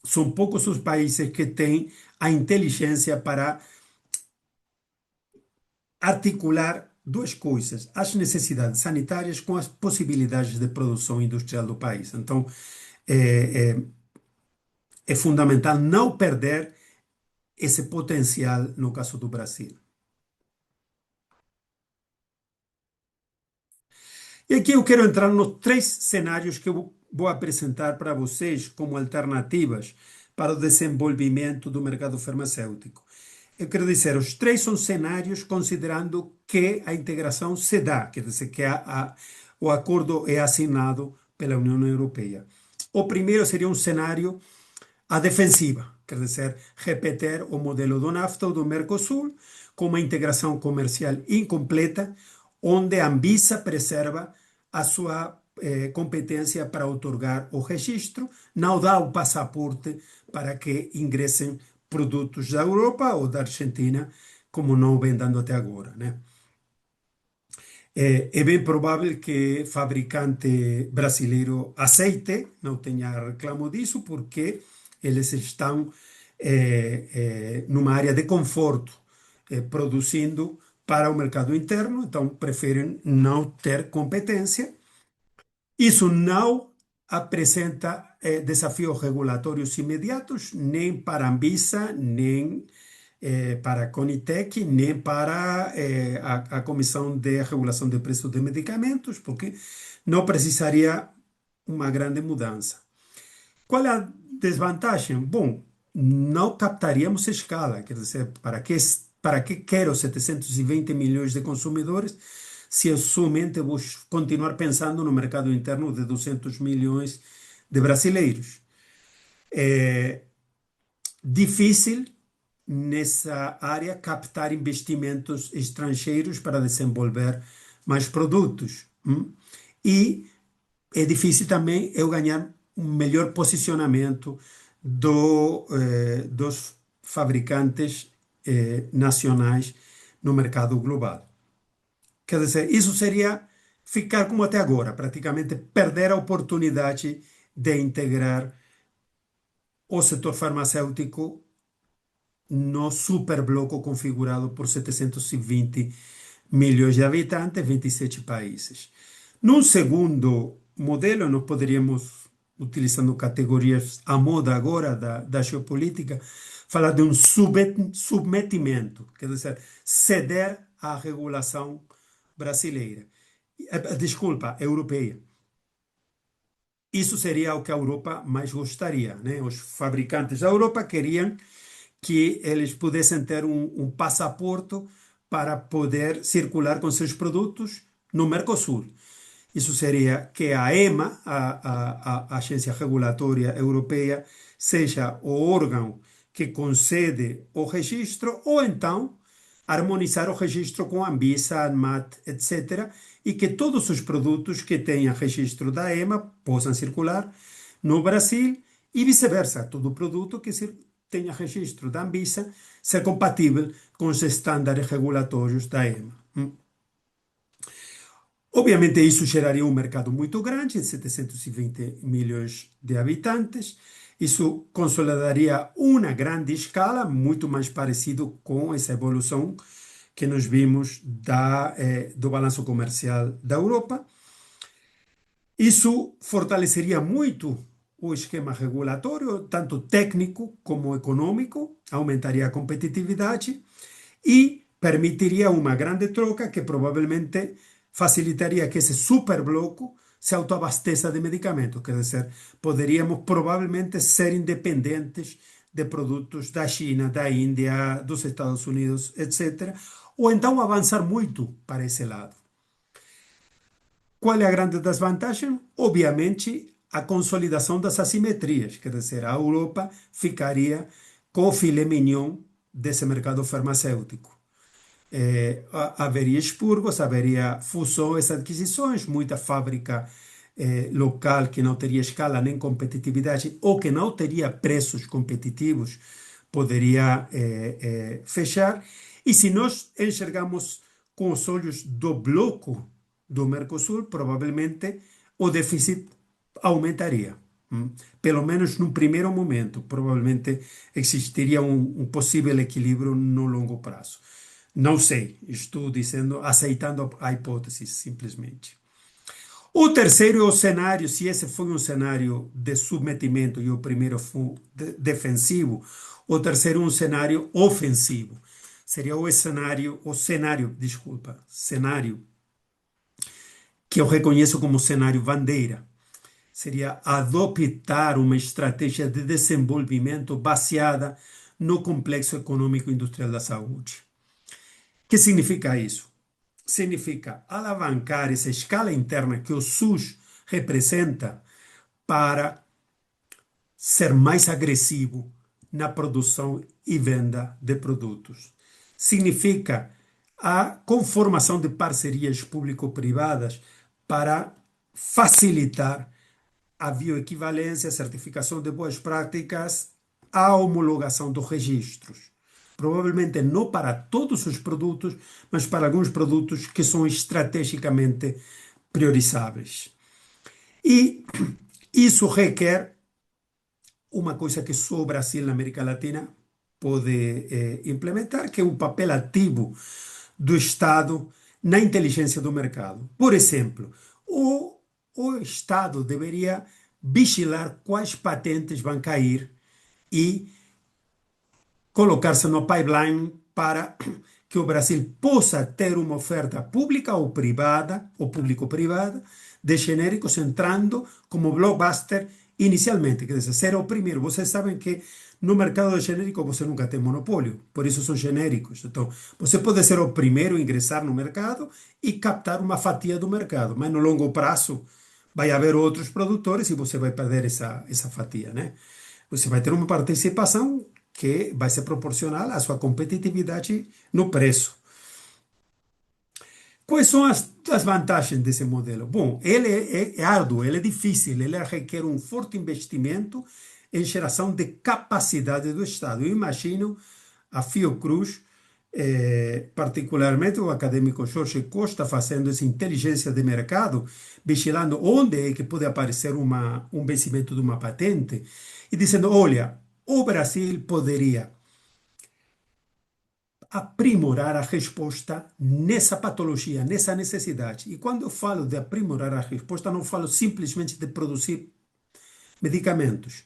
são poucos os países que têm a inteligência para articular duas coisas, as necessidades sanitárias com as possibilidades de produção industrial do país. Então, é fundamental não perder esse potencial no caso do Brasil. E aqui eu quero entrar nos três cenários que eu vou apresentar para vocês como alternativas para o desenvolvimento do mercado farmacêutico. Eu quero dizer, os três são cenários considerando que a integração se dá, quer dizer, que o acordo é assinado pela União Europeia. O primeiro seria um cenário à defensiva, quer dizer, repetir o modelo do NAFTA ou do Mercosul, com uma integração comercial incompleta, onde a Anvisa preserva a sua competência para outorgar o registro, não dá o passaporte para que ingressem produtos da Europa ou da Argentina, como não vem dando até agora, né? É bem provável que fabricante brasileiro aceite, não tenha reclamo disso, porque eles estão numa área de conforto, produzindo para o mercado interno, então preferem não ter competência. Isso não apresenta desafios regulatórios imediatos, nem para a Anvisa, nem para a Conitec, nem para a Comissão de Regulação de Preços de Medicamentos, porque não precisaria uma grande mudança. Qual é a desvantagem? Bom, não captaríamos escala, quer dizer, para que quero 720 milhões de consumidores se eu somente vou continuar pensando no mercado interno de 200 milhões de brasileiros? É difícil nessa área captar investimentos estrangeiros para desenvolver mais produtos. E é difícil também eu ganhar um melhor posicionamento dos fabricantes nacionais no mercado global. Quer dizer, isso seria ficar como até agora, praticamente perder a oportunidade de integrar o setor farmacêutico no superbloco configurado por 720 milhões de habitantes, 27 países. Num segundo modelo, nós poderíamos, utilizando categorias à moda agora da geopolítica, falar de um submetimento, quer dizer, ceder à regulação brasileira. Desculpa, europeia. Isso seria o que a Europa mais gostaria, né? Os fabricantes da Europa queriam que eles pudessem ter um passaporte para poder circular com seus produtos no Mercosul. Isso seria que a EMA, a Agência Regulatória Europeia, seja o órgão que concede o registro, ou então harmonizar o registro com a Anvisa, ANMAT, etc., e que todos os produtos que tenham registro da EMA possam circular no Brasil e vice-versa. Todo produto que tenha registro da Anvisa ser compatível com os estándares regulatórios da EMA. Obviamente, isso geraria um mercado muito grande, de 720 milhões de habitantes. Isso consolidaria uma grande escala, muito mais parecido com essa evolução que nós vimos do balanço comercial da Europa. Isso fortaleceria muito o esquema regulatório, tanto técnico como econômico, aumentaria a competitividade e permitiria uma grande troca que provavelmente facilitaria que esse superbloco se autoabasteça de medicamentos. Quer dizer, poderíamos provavelmente ser independentes de produtos da China, da Índia, dos Estados Unidos, etc. Ou então avançar muito para esse lado. Qual é a grande desvantagem? Obviamente, a consolidação das assimetrias, quer dizer, a Europa ficaria com o filé mignon desse mercado farmacêutico. Haveria expurgos, haveria fusões, adquisições, muita fábrica local que não teria escala nem competitividade ou que não teria preços competitivos poderia fechar. E se nós enxergamos com os olhos do bloco do Mercosul, provavelmente o déficit aumentaria. Pelo menos num primeiro momento, provavelmente existiria um possível equilíbrio no longo prazo. Não sei, estou dizendo, aceitando a hipótese simplesmente. O terceiro cenário, se esse foi um cenário de submetimento e o primeiro foi defensivo, o terceiro um cenário ofensivo. Seria cenário que eu reconheço como cenário bandeira. Seria adoptar uma estratégia de desenvolvimento baseada no complexo econômico industrial da saúde. O que significa isso? Significa alavancar essa escala interna que o SUS representa para ser mais agressivo na produção e venda de produtos. Significa a conformação de parcerias público-privadas para facilitar a bioequivalência, a certificação de boas práticas, a homologação dos registros. provavelmente não para todos os produtos, mas para alguns produtos que são estrategicamente priorizáveis. E isso requer uma coisa que só o Brasil na América Latina pode implementar, que é o papel ativo do Estado na inteligência do mercado. Por exemplo, o Estado deveria vigilar quais patentes vão cair e colocar-se no pipeline para que o Brasil possa ter uma oferta pública ou privada, ou público-privada, de genéricos entrando como blockbuster inicialmente. Quer dizer, ser o primeiro. Vocês sabem que no mercado de genérico você nunca tem monopólio, por isso são genéricos. Então, você pode ser o primeiro a ingressar no mercado e captar uma fatia do mercado, mas no longo prazo vai haver outros produtores e você vai perder essa fatia, né? Você vai ter uma participação que vai ser proporcional à sua competitividade no preço. Quais são as vantagens desse modelo? Bom, ele é árduo, ele é difícil, ele requer um forte investimento em geração de capacidade do Estado. Eu imagino a Fiocruz, particularmente o acadêmico Jorge Costa, fazendo essa inteligência de mercado, vigilando onde é que pode aparecer um vencimento de uma patente, e dizendo, olha, o Brasil poderia aprimorar a resposta nessa patologia, nessa necessidade. E quando eu falo de aprimorar a resposta, não falo simplesmente de produzir medicamentos.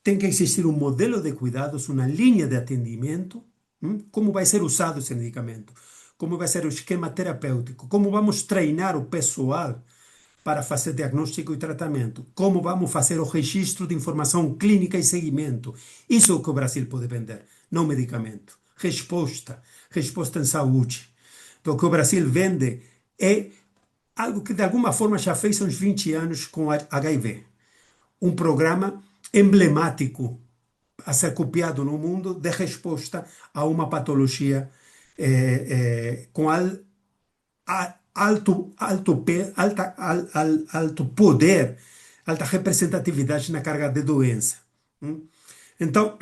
Tem que existir um modelo de cuidados, uma linha de atendimento, como vai ser usado esse medicamento, como vai ser o esquema terapêutico, como vamos treinar o pessoal para fazer diagnóstico e tratamento, como vamos fazer o registro de informação clínica e seguimento. Isso é o que o Brasil pode vender, não medicamento. Resposta em saúde. Então, o que o Brasil vende é algo que de alguma forma já fez há uns 20 anos com a HIV. Um programa emblemático a ser copiado no mundo de resposta a uma patologia com alto poder, alta representatividade na carga de doença. Então,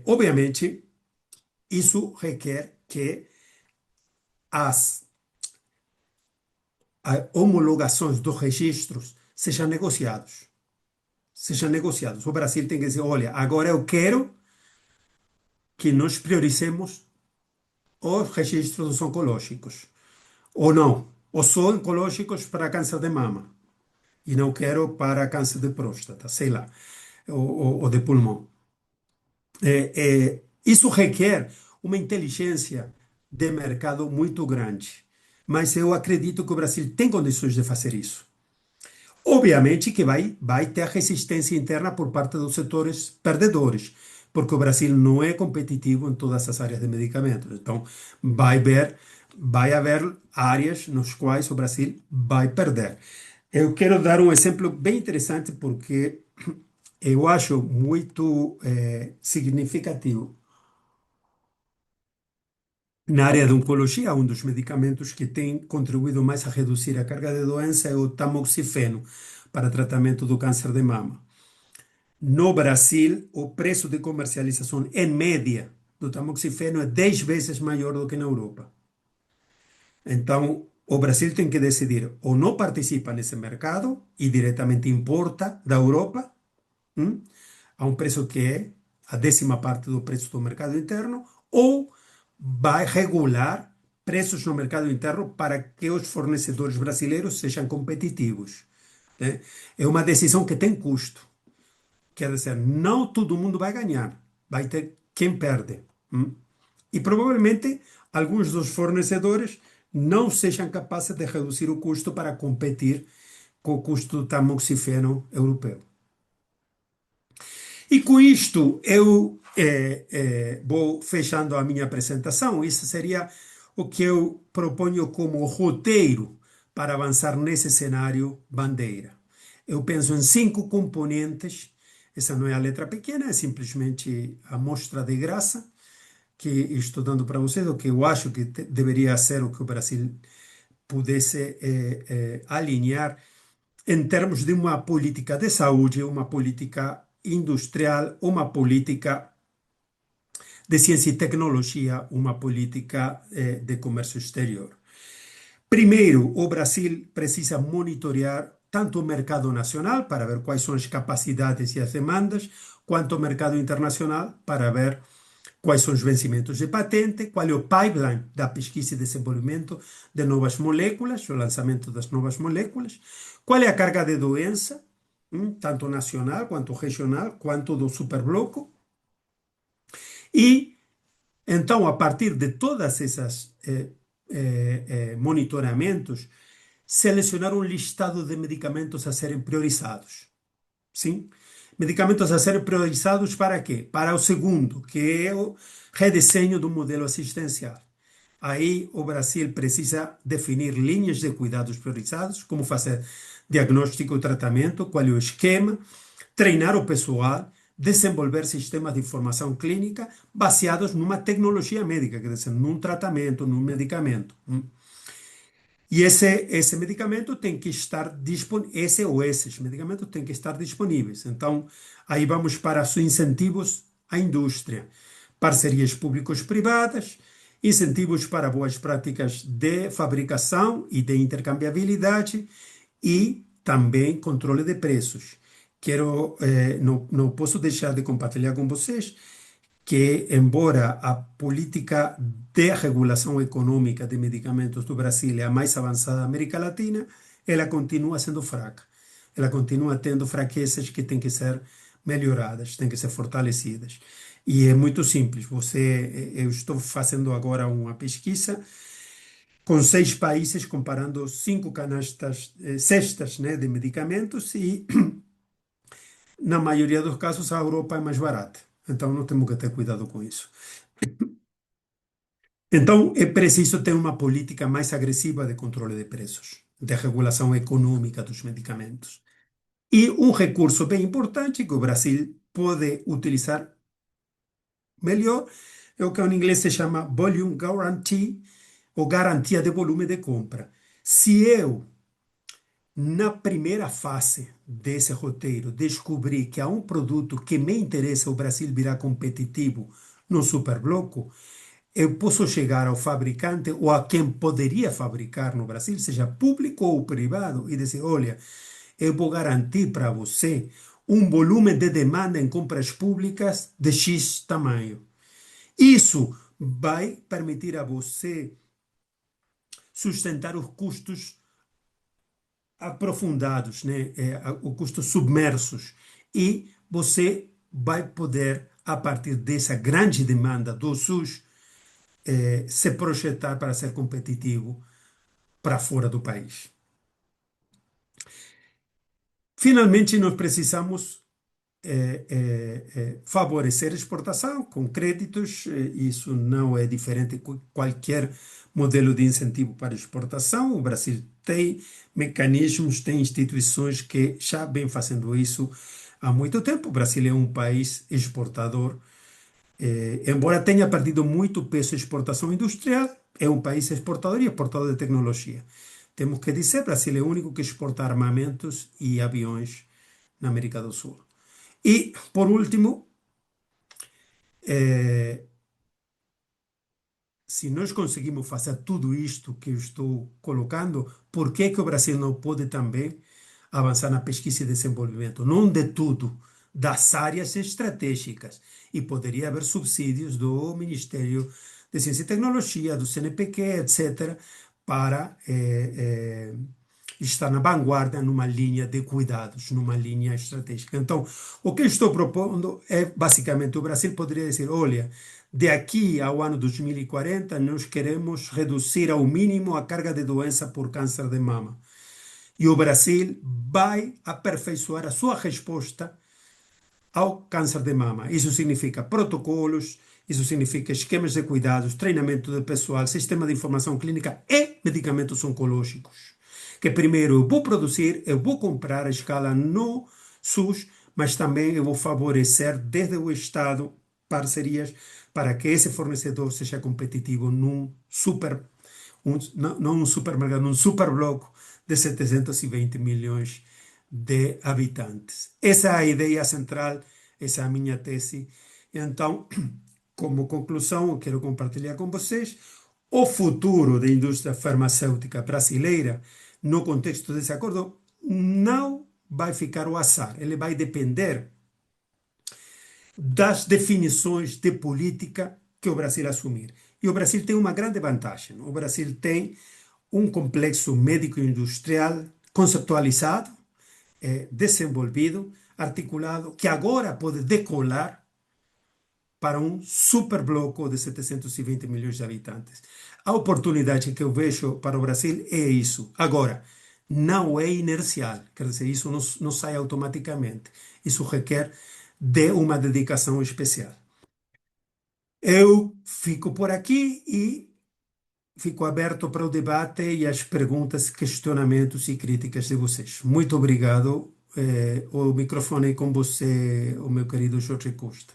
obviamente, isso requer que as homologações dos registros sejam negociados. Sejam negociados. O Brasil tem que dizer, olha, agora eu quero que nós priorizemos os registros oncológicos. Ou não. Ou só oncológicos para câncer de mama. E não quero para câncer de próstata, sei lá. Ou de pulmão. Isso requer uma inteligência de mercado muito grande. Mas eu acredito que o Brasil tem condições de fazer isso. Obviamente que vai ter resistência interna por parte dos setores perdedores, porque o Brasil não é competitivo em todas as áreas de medicamentos. Então, vai haver áreas nas quais o Brasil vai perder. Eu quero dar um exemplo bem interessante porque eu acho muito significativo. Na área de oncologia, um dos medicamentos que tem contribuído mais a reduzir a carga de doença é o tamoxifeno, para tratamento do câncer de mama. No Brasil, o preço de comercialização, em média, do tamoxifeno é 10 vezes maior do que na Europa. Então, o Brasil tem que decidir ou não participa nesse mercado e diretamente importa da Europa, a um preço que é a 10ª parte do preço do mercado interno, ou vai regular preços no mercado interno para que os fornecedores brasileiros sejam competitivos. Né? É uma decisão que tem custo. Quer dizer, não todo mundo vai ganhar, vai ter quem perde. E provavelmente alguns dos fornecedores não sejam capazes de reduzir o custo para competir com o custo do tamoxifeno europeu. E com isto eu vou fechando a minha apresentação. Isso seria o que eu proponho como roteiro para avançar nesse cenário bandeira. Eu penso em 5 componentes. Essa não é a letra pequena, é simplesmente a amostra de graça que estou dando para vocês, o que eu acho que deveria ser o que o Brasil pudesse alinhar em termos de uma política de saúde, uma política industrial, uma política de ciência e tecnologia uma política de comércio exterior. Primeiro, o Brasil precisa monitorear tanto o mercado nacional para ver quais são as capacidades e as demandas, quanto o mercado internacional para ver quais são os vencimentos de patente, qual é o pipeline da pesquisa e desenvolvimento de novas moléculas, o lançamento das novas moléculas, qual é a carga de doença, tanto nacional quanto regional, quanto do superbloco. E então, a partir de todas essas monitoramentos, selecionar um listado de medicamentos a serem priorizados. Sim? Medicamentos a serem priorizados para quê? Para o segundo, que é o redesenho do modelo assistencial. Aí o Brasil precisa definir linhas de cuidados priorizados, como fazer diagnóstico e tratamento, qual é o esquema, treinar o pessoal, desenvolver sistemas de informação clínica baseados numa tecnologia médica, quer dizer, num tratamento, num medicamento. E esse medicamento tem que estar disponível, esse ou esses medicamentos têm que estar disponíveis. Então, aí vamos para os incentivos à indústria, parcerias públicos-privadas, incentivos para boas práticas de fabricação e de intercambiabilidade e também controle de preços. Não posso deixar de compartilhar com vocês que, embora a política de regulação econômica de medicamentos do Brasil é a mais avançada da América Latina, ela continua sendo fraca. Ela continua tendo fraquezas que têm que ser melhoradas, têm que ser fortalecidas. E é muito simples. Eu estou fazendo agora uma pesquisa com 6 países, comparando 5 canastas, cestas, né, de medicamentos, e na maioria dos casos a Europa é mais barata. Então nós temos que ter cuidado com isso. Então, é preciso ter uma política mais agressiva de controle de preços, de regulação econômica dos medicamentos. E um recurso bem importante que o Brasil pode utilizar melhor é o que em inglês se chama Volume Guarantee, ou garantia de volume de compra. Se eu, na primeira fase desse roteiro, descobrir que há um produto que me interessa, o Brasil virar competitivo no superbloco, eu posso chegar ao fabricante ou a quem poderia fabricar no Brasil, seja público ou privado, e dizer: olha, eu vou garantir para você um volume de demanda em compras públicas de X tamanho. Isso vai permitir a você sustentar os custos aprofundados, né? Os custos submersos. E você vai poder, a partir dessa grande demanda do SUS, se projetar para ser competitivo para fora do país. Finalmente, nós precisamos favorecer a exportação com créditos. Isso não é diferente de qualquer modelo de incentivo para exportação. O Brasil tem mecanismos, tem instituições que já vêm fazendo isso há muito tempo. O Brasil é um país exportador. Embora tenha perdido muito peso em exportação industrial, é um país exportador e exportador de tecnologia. Temos que dizer, o Brasil é o único que exporta armamentos e aviões na América do Sul. E, por último, se nós conseguimos fazer tudo isto que eu estou colocando, por que que o Brasil não pode também avançar na pesquisa e desenvolvimento? Não de tudo, das áreas estratégicas. E poderia haver subsídios do Ministério de Ciência e Tecnologia, do CNPq, etc., para estar na vanguarda numa linha de cuidados, numa linha estratégica. Então, o que eu estou propondo é, basicamente, o Brasil poderia dizer: olha, de aqui ao ano 2040, nós queremos reduzir ao mínimo a carga de doença por câncer de mama. E o Brasil vai aperfeiçoar a sua resposta ao câncer de mama. Isso significa protocolos, isso significa esquemas de cuidados, treinamento de pessoal, sistema de informação clínica e medicamentos oncológicos. Que primeiro eu vou produzir, eu vou comprar a escala no SUS, mas também eu vou favorecer desde o Estado parcerias para que esse fornecedor seja competitivo não um supermercado, num superbloco de 720 milhões de habitantes. Essa é a ideia central, essa é a minha tese. Então, como conclusão, eu quero compartilhar com vocês o futuro da indústria farmacêutica brasileira no contexto desse acordo não vai ficar ao azar, ele vai depender das definições de política que o Brasil assumir. E o Brasil tem uma grande vantagem. O Brasil tem um complexo médico-industrial conceptualizado, desenvolvido, articulado, que agora pode decolar para um super bloco de 720 milhões de habitantes. A oportunidade que eu vejo para o Brasil é isso. Agora, não é inercial, quer dizer, isso não sai automaticamente. Isso requer de uma dedicação especial. Eu fico por aqui e fico aberto para o debate e as perguntas, questionamentos e críticas de vocês. Muito obrigado. O microfone é com você, o meu querido Jorge Costa.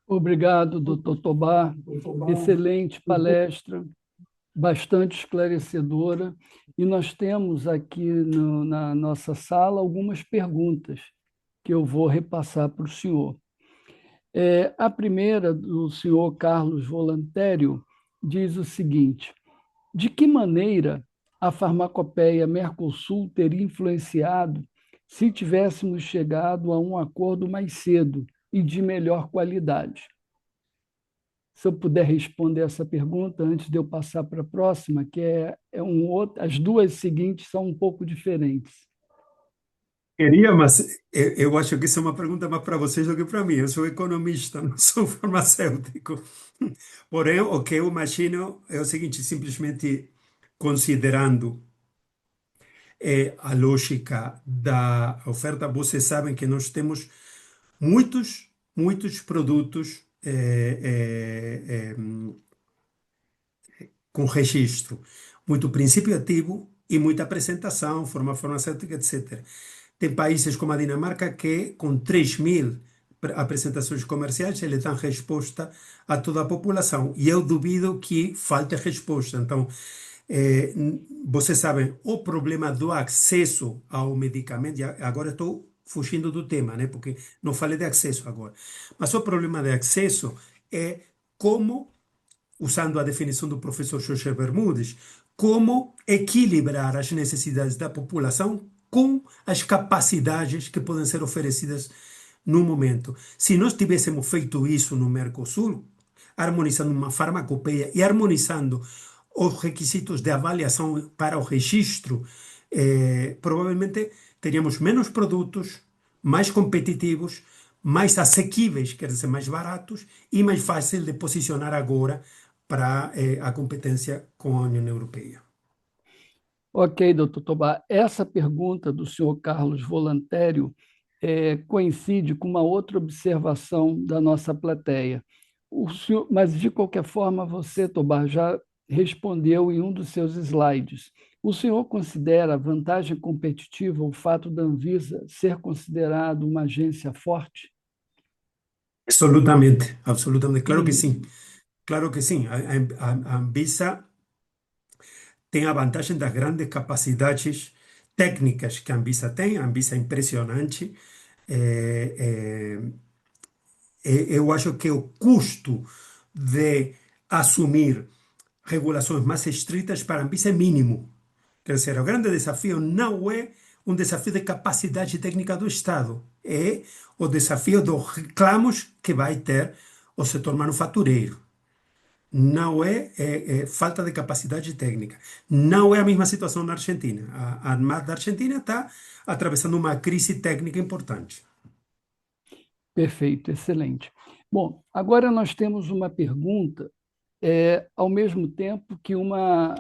Obrigado, doutor Tobar. Excelente palestra, bastante esclarecedora. E nós temos aqui na nossa sala algumas perguntas que eu vou repassar para o senhor. A primeira, do senhor Carlos Volantério, diz o seguinte: de que maneira a farmacopeia Mercosul teria influenciado se tivéssemos chegado a um acordo mais cedo e de melhor qualidade? Se eu puder responder essa pergunta antes de eu passar para a próxima, que as duas seguintes são um pouco diferentes. Queria, mas eu acho que isso é uma pergunta mais para vocês do que para mim. Eu sou economista, não sou farmacêutico. Porém, o que eu imagino é o seguinte: simplesmente considerando a lógica da oferta, vocês sabem que nós temos muitos produtos com registro, muito princípio ativo e muita apresentação, forma farmacêutica, etc. Tem países como a Dinamarca que, com 3.000 apresentações comerciais, ele dá resposta a toda a população. E eu duvido que falte resposta. Então, vocês sabem, o problema do acesso ao medicamento, e agora estou fugindo do tema, né? Porque não falei de acesso agora. Mas o problema de acesso é como, usando a definição do professor Jorge Bermudes, como equilibrar as necessidades da população com as capacidades que podem ser oferecidas no momento. Se nós tivéssemos feito isso no Mercosul, harmonizando uma farmacopeia e harmonizando os requisitos de avaliação para o registro, provavelmente teríamos menos produtos, mais competitivos, mais assequíveis, quer dizer, mais baratos e mais fácil de posicionar agora para a competência com a União Europeia. Ok, doutor Tobar. Essa pergunta do senhor Carlos Volantério coincide com uma outra observação da nossa plateia. Mas, de qualquer forma, você, Tobar, já respondeu em um dos seus slides. O senhor considera vantagem competitiva o fato da Anvisa ser considerado uma agência forte? Absolutamente, absolutamente. Claro que sim. Claro que sim. A Anvisa tem a vantagem das grandes capacidades técnicas que a Anvisa tem. A Anvisa é impressionante. Eu acho que o custo de assumir regulações mais estritas para a Anvisa é mínimo. Quer dizer, o grande desafio não é um desafio de capacidade técnica do Estado, é o desafio dos reclamos que vai ter o setor manufatureiro. Não é falta de capacidade técnica. Não é a mesma situação na Argentina. A Armada da Argentina está atravessando uma crise técnica importante. Perfeito, excelente. Bom, agora nós temos uma pergunta, ao mesmo tempo que uma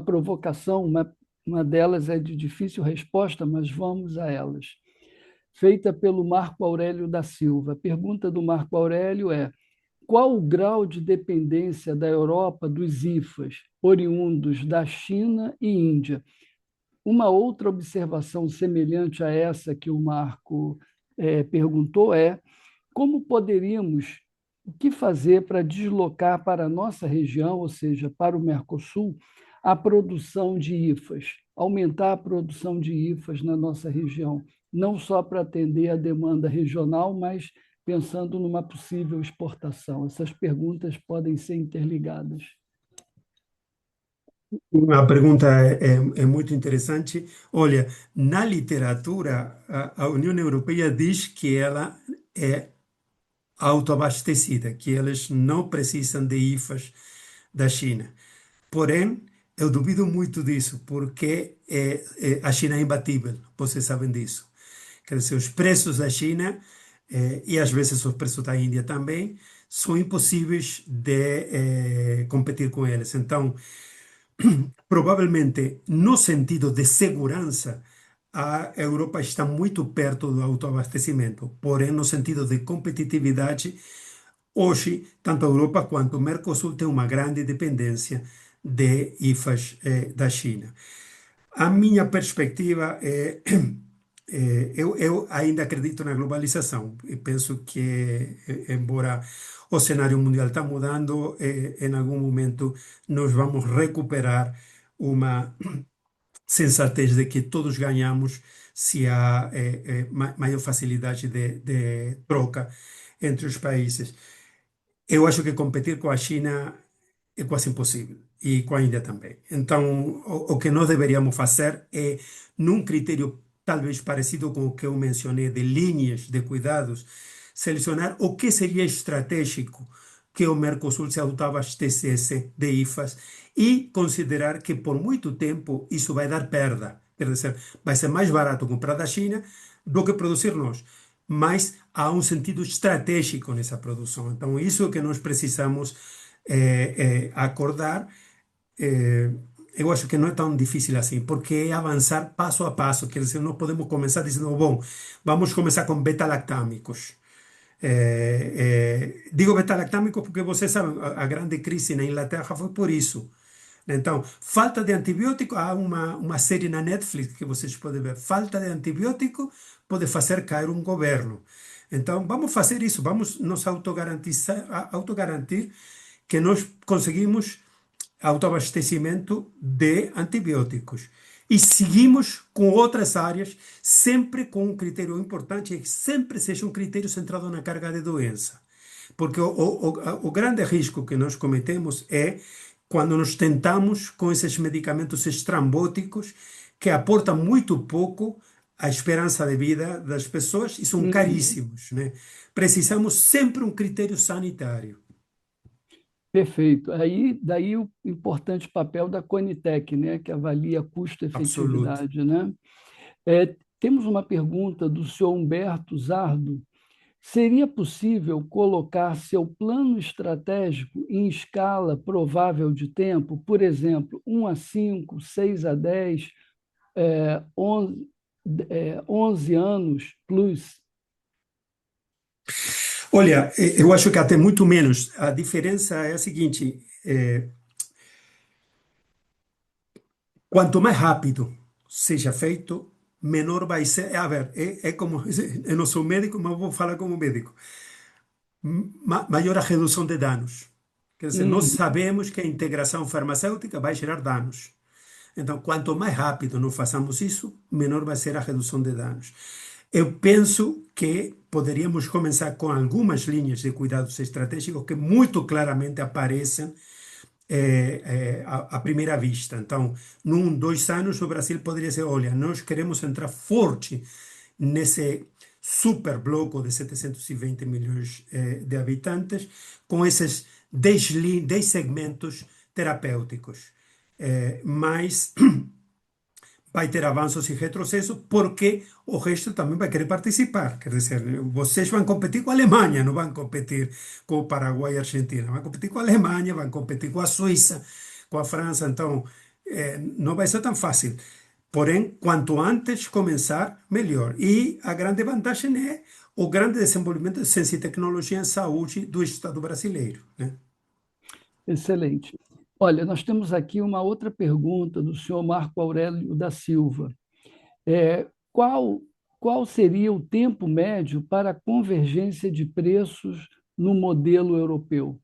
provocação, uma delas é de difícil resposta, mas vamos a elas. Feita pelo Marco Aurélio da Silva. A pergunta do Marco Aurélio é: qual o grau de dependência da Europa dos IFAs, oriundos da China e Índia? Uma outra observação semelhante a essa que o Marco perguntou é: como poderíamos, o que fazer para deslocar para a nossa região, ou seja, para o Mercosul, a produção de IFAs, aumentar a produção de IFAs na nossa região, não só para atender a demanda regional, mas pensando numa possível exportação? Essas perguntas podem ser interligadas. Uma pergunta é muito interessante. Olha, na literatura, a União Europeia diz que ela é autoabastecida, que eles não precisam de IFAs da China. Porém, eu duvido muito disso, porque a China é imbatível, vocês sabem disso. Quer dizer, os preços da China, e às vezes os preços da Índia também, são impossíveis de competir com eles. Então, provavelmente, no sentido de segurança, a Europa está muito perto do autoabastecimento. Porém, no sentido de competitividade, hoje, tanto a Europa quanto o Mercosul têm uma grande dependência de IFAs da China. A minha perspectiva é, eu ainda acredito na globalização e penso que, embora o cenário mundial está mudando, em algum momento nós vamos recuperar uma sensatez de que todos ganhamos se há maior facilidade de troca entre os países. Eu acho que competir com a China é quase impossível e com a Índia também. Então, o que nós deveríamos fazer é, num critério talvez parecido com o que eu mencionei de linhas de cuidados, selecionar o que seria estratégico que o Mercosul se autoabastecesse de IFAs e considerar que por muito tempo isso vai dar perda. Quer dizer, vai ser mais barato comprar da China do que produzir nós. Mas há um sentido estratégico nessa produção. Então, isso é que nós precisamos acordar. eh, eu acho que não é tão difícil assim, porque é avançar passo a passo. Quer dizer, não podemos começar dizendo, bom, vamos começar com beta-lactâmicos. Digo beta-lactâmicos porque vocês sabem, a grande crise na Inglaterra foi por isso. Então, falta de antibiótico, há uma série na Netflix que vocês podem ver. Falta de antibiótico pode fazer cair um governo. Então, vamos fazer isso, vamos nos autogarantir que nós conseguimos autoabastecimento de antibióticos. E seguimos com outras áreas, sempre com um critério importante, é que sempre seja um critério centrado na carga de doença. Porque o grande risco que nós cometemos é quando nos tentamos com esses medicamentos estrambóticos que aportam muito pouco à esperança de vida das pessoas e são Uhum. caríssimos, né? Precisamos sempre um critério sanitário. Perfeito. Aí, daí o importante papel da Conitec, né, que avalia Absoluto. custo-efetividade, né? Temos uma pergunta do senhor Humberto Zardo. Seria possível colocar seu plano estratégico em escala provável de tempo, por exemplo, 1 a 5, 6 a 10, 11, 11 anos plus? Olha, eu acho que até muito menos. A diferença é a seguinte: quanto mais rápido seja feito, menor vai ser. A ver, é como. Eu não sou médico, mas vou falar como médico. Maior a redução de danos. Quer dizer, nós Uhum. sabemos que a integração farmacêutica vai gerar danos. Então, quanto mais rápido nós façamos isso, menor vai ser a redução de danos. Eu penso que poderíamos começar com algumas linhas de cuidados estratégicos que muito claramente aparecem à primeira vista. Então, num, 2 anos, o Brasil poderia ser: olha, nós queremos entrar forte nesse super bloco de 720 milhões de habitantes, com esses 10 segmentos terapêuticos. Mas vai ter avanços e retrocessos, porque o resto também vai querer participar. Quer dizer, vocês vão competir com a Alemanha, não vão competir com o Paraguai e a Argentina, vão competir com a Alemanha, vão competir com a Suíça, com a França, então não vai ser tão fácil. Porém, quanto antes começar, melhor. E a grande vantagem é o grande desenvolvimento de ciência e tecnologia em saúde do Estado brasileiro, né? Excelente. Olha, nós temos aqui uma outra pergunta do senhor Marco Aurélio da Silva. É, qual, qual seria o tempo médio para a convergência de preços no modelo europeu?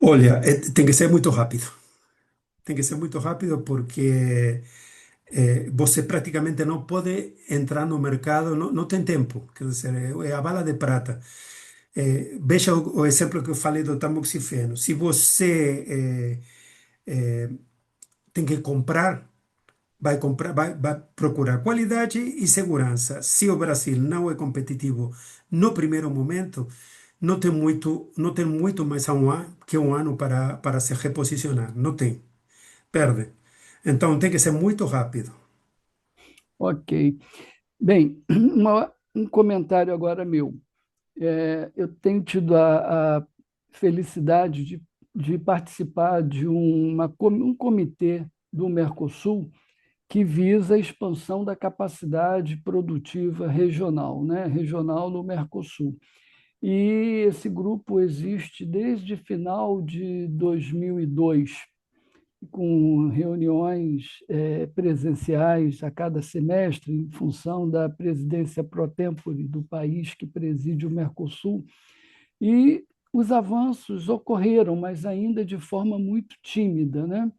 Olha, tem que ser muito rápido. Tem que ser muito rápido porque você praticamente não pode entrar no mercado, não, não tem tempo, quer dizer, é a bala de prata. Veja o exemplo que eu falei do tamoxifeno. Se você tem que comprar, vai procurar qualidade e segurança. Se o Brasil não é competitivo no primeiro momento, não tem muito mais que um ano para se reposicionar. Não tem, perde. Então tem que ser muito rápido. Ok. Bem, um comentário agora meu. Eu tenho tido a felicidade de participar de um comitê do Mercosul que visa a expansão da capacidade produtiva regional, né? Regional no Mercosul. E esse grupo existe desde final de 2002, com reuniões presenciais a cada semestre, em função da presidência pro tempore do país que preside o Mercosul. E os avanços ocorreram, mas ainda de forma muito tímida, né?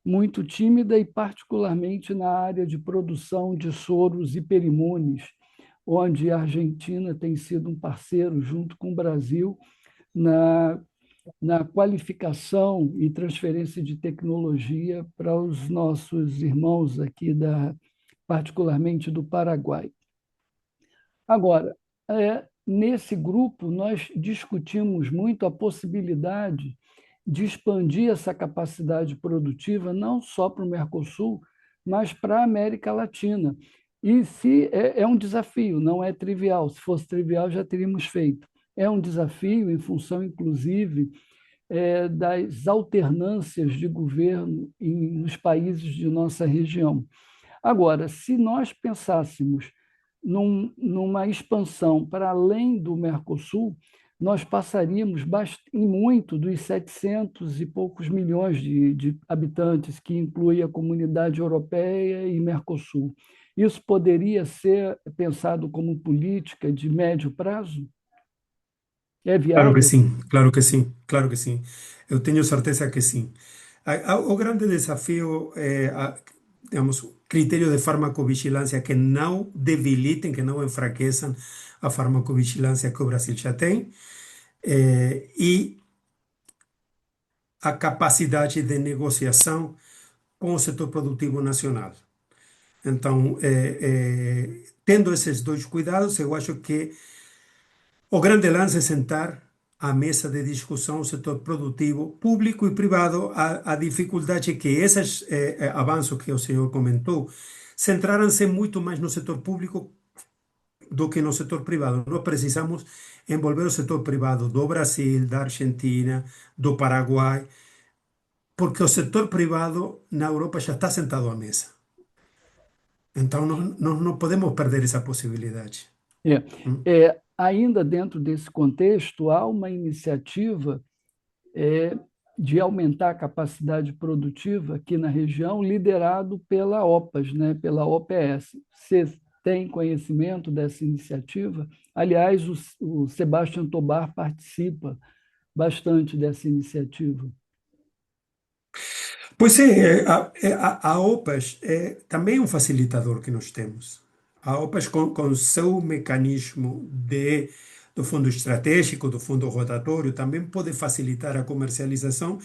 Muito tímida e particularmente na área de produção de soros hiperimunes, onde a Argentina tem sido um parceiro junto com o Brasil na qualificação e transferência de tecnologia para os nossos irmãos aqui particularmente do Paraguai. Agora, nesse grupo nós discutimos muito a possibilidade de expandir essa capacidade produtiva não só para o Mercosul, mas para a América Latina. E se é um desafio, não é trivial. Se fosse trivial, já teríamos feito. É um desafio em função, inclusive, das alternâncias de governo nos países de nossa região. Agora, se nós pensássemos numa expansão para além do Mercosul, nós passaríamos em muito dos 700 e poucos milhões de habitantes, que inclui a comunidade europeia e Mercosul. Isso poderia ser pensado como política de médio prazo? É Claro que viável? sim, claro que sim, claro que sim. Eu tenho certeza que sim. O grande desafio é, digamos, critério de farmacovigilância que não debilitem, que não enfraqueçam a farmacovigilância que o Brasil já tem, e a capacidade de negociação com o setor produtivo nacional. Então, tendo esses dois cuidados, eu acho que o grande lance é sentar à mesa de discussão o setor produtivo, público e privado. A dificuldade é que esses avanços que o senhor comentou centraram-se muito mais no setor público do que no setor privado. Nós precisamos envolver o setor privado do Brasil, da Argentina, do Paraguai, porque o setor privado na Europa já está sentado à mesa. Então, nós não podemos perder essa possibilidade. É, Hum? ainda dentro desse contexto, há uma iniciativa de aumentar a capacidade produtiva aqui na região, liderado pela OPAS, né, pela OPS. Você tem conhecimento dessa iniciativa? Aliás, o Sebastião Tobar participa bastante dessa iniciativa. Pois é, a OPAS é também um facilitador que nós temos. A OPAS, com seu mecanismo do fundo estratégico, do fundo rotatório, também pode facilitar a comercialização.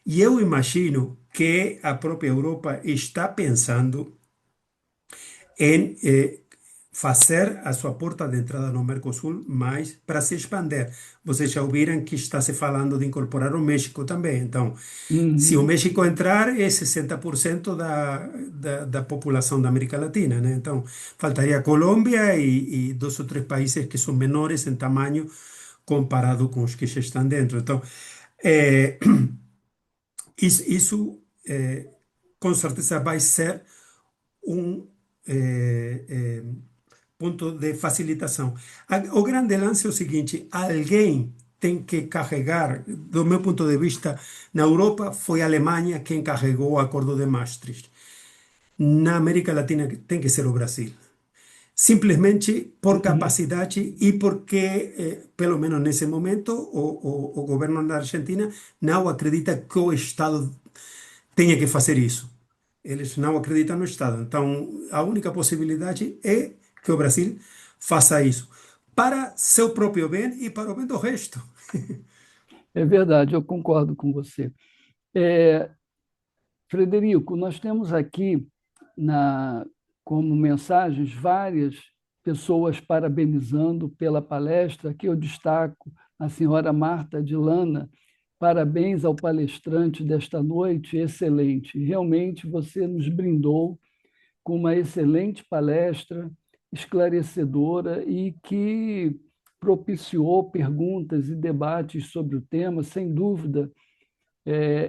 E eu imagino que a própria Europa está pensando em fazer a sua porta de entrada no Mercosul mais para se expandir. Vocês já ouviram que está se falando de incorporar o México também. Então, se o Uhum. México entrar, é 60% da população da América Latina, né? Então, faltaria a Colômbia e dois ou três países que são menores em tamanho comparado com os que já estão dentro. Então, é, isso com certeza vai ser um ponto de facilitação. O grande lance é o seguinte: alguém tem que carregar, do meu ponto de vista, na Europa foi a Alemanha quem carregou o Acordo de Maastricht. Na América Latina tem que ser o Brasil. Simplesmente por Uhum. capacidade e porque, pelo menos nesse momento, o governo da Argentina não acredita que o Estado tenha que fazer isso. Eles não acreditam no Estado. Então, a única possibilidade é que o Brasil faça isso para seu próprio bem e para o bem do resto. É verdade, eu concordo com você. É, Frederico, nós temos aqui como mensagens várias pessoas parabenizando pela palestra. Aqui eu destaco a senhora Marta Dilana. Parabéns ao palestrante desta noite, excelente. Realmente você nos brindou com uma excelente palestra, esclarecedora e que propiciou perguntas e debates sobre o tema. Sem dúvida,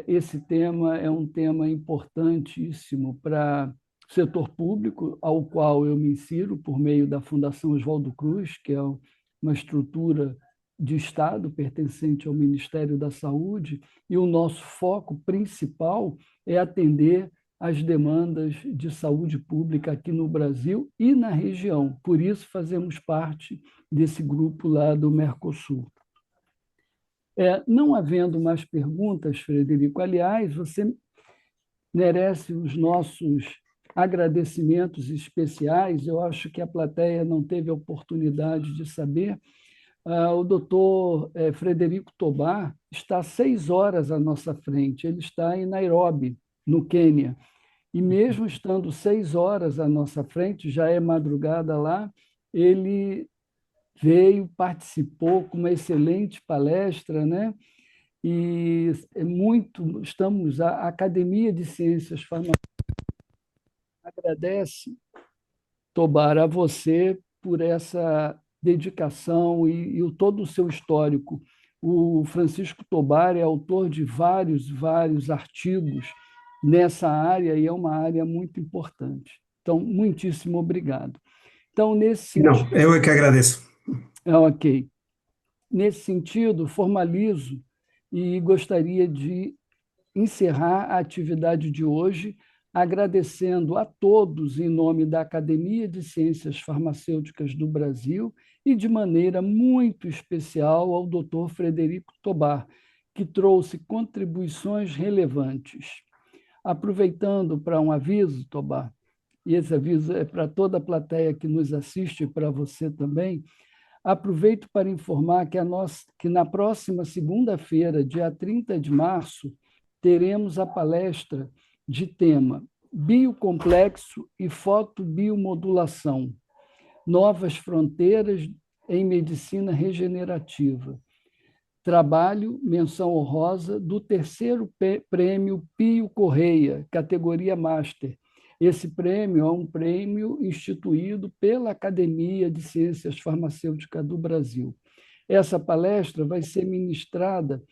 esse tema é um tema importantíssimo para o setor público, ao qual eu me insiro por meio da Fundação Oswaldo Cruz, que é uma estrutura de Estado pertencente ao Ministério da Saúde, e o nosso foco principal é atender às demandas de saúde pública aqui no Brasil e na região. Por isso, fazemos parte desse grupo lá do Mercosul. Não havendo mais perguntas, Frederico, aliás, você merece os nossos agradecimentos especiais. Eu acho que a plateia não teve a oportunidade de saber. O doutor Frederico Tobar está 6 horas à nossa frente. Ele está em Nairobi, no Quênia. E mesmo estando 6 horas à nossa frente, já é madrugada lá, ele veio, participou com uma excelente palestra, né? E a Academia de Ciências Farmacêuticas agradece, Tobar, a você por essa dedicação e todo o seu histórico. O Francisco Tobar é autor de vários artigos nessa área e é uma área muito importante. Então, muitíssimo obrigado. Então, nesse Não, sentido, eu é que agradeço. ok. Nesse sentido, formalizo e gostaria de encerrar a atividade de hoje agradecendo a todos em nome da Academia de Ciências Farmacêuticas do Brasil e de maneira muito especial ao Dr. Frederico Tobar, que trouxe contribuições relevantes. Aproveitando para um aviso, Tobar, e esse aviso é para toda a plateia que nos assiste e para você também, aproveito para informar que na próxima segunda-feira, dia 30 de março, teremos a palestra de tema Biocomplexo e Fotobiomodulação, Novas Fronteiras em Medicina Regenerativa. Trabalho, menção honrosa, do terceiro prêmio Pio Correia, categoria Master. Esse prêmio é um prêmio instituído pela Academia de Ciências Farmacêuticas do Brasil. Essa palestra vai ser ministrada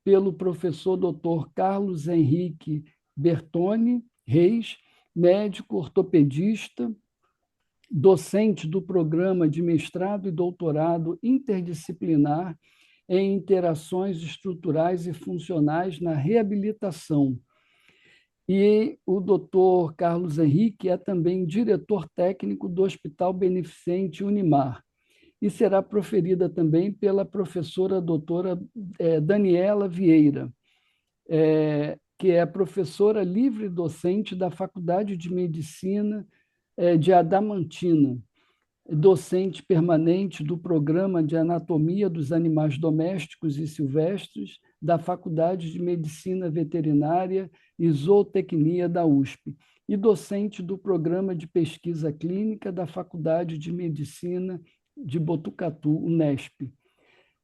pelo professor Dr. Carlos Henrique Bertoni Reis, médico ortopedista, docente do programa de mestrado e doutorado interdisciplinar em interações estruturais e funcionais na reabilitação. E o doutor Carlos Henrique é também diretor técnico do Hospital Beneficente Unimar. E será proferida também pela professora doutora Daniela Vieira, que é professora livre docente da Faculdade de Medicina de Adamantina, docente permanente do Programa de Anatomia dos Animais Domésticos e Silvestres da Faculdade de Medicina Veterinária e Zootecnia da USP e docente do Programa de Pesquisa Clínica da Faculdade de Medicina de Botucatu, Unesp.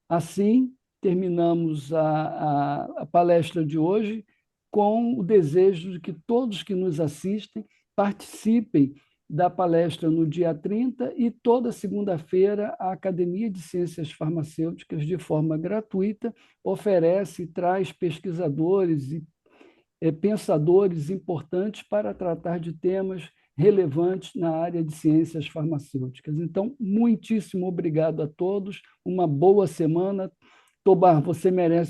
Assim, terminamos a palestra de hoje com o desejo de que todos que nos assistem participem da palestra no dia 30 e toda segunda-feira a Academia de Ciências Farmacêuticas, de forma gratuita, oferece e traz pesquisadores e pensadores importantes para tratar de temas relevantes na área de ciências farmacêuticas. Então, muitíssimo obrigado a todos, uma boa semana. Tobar, você merece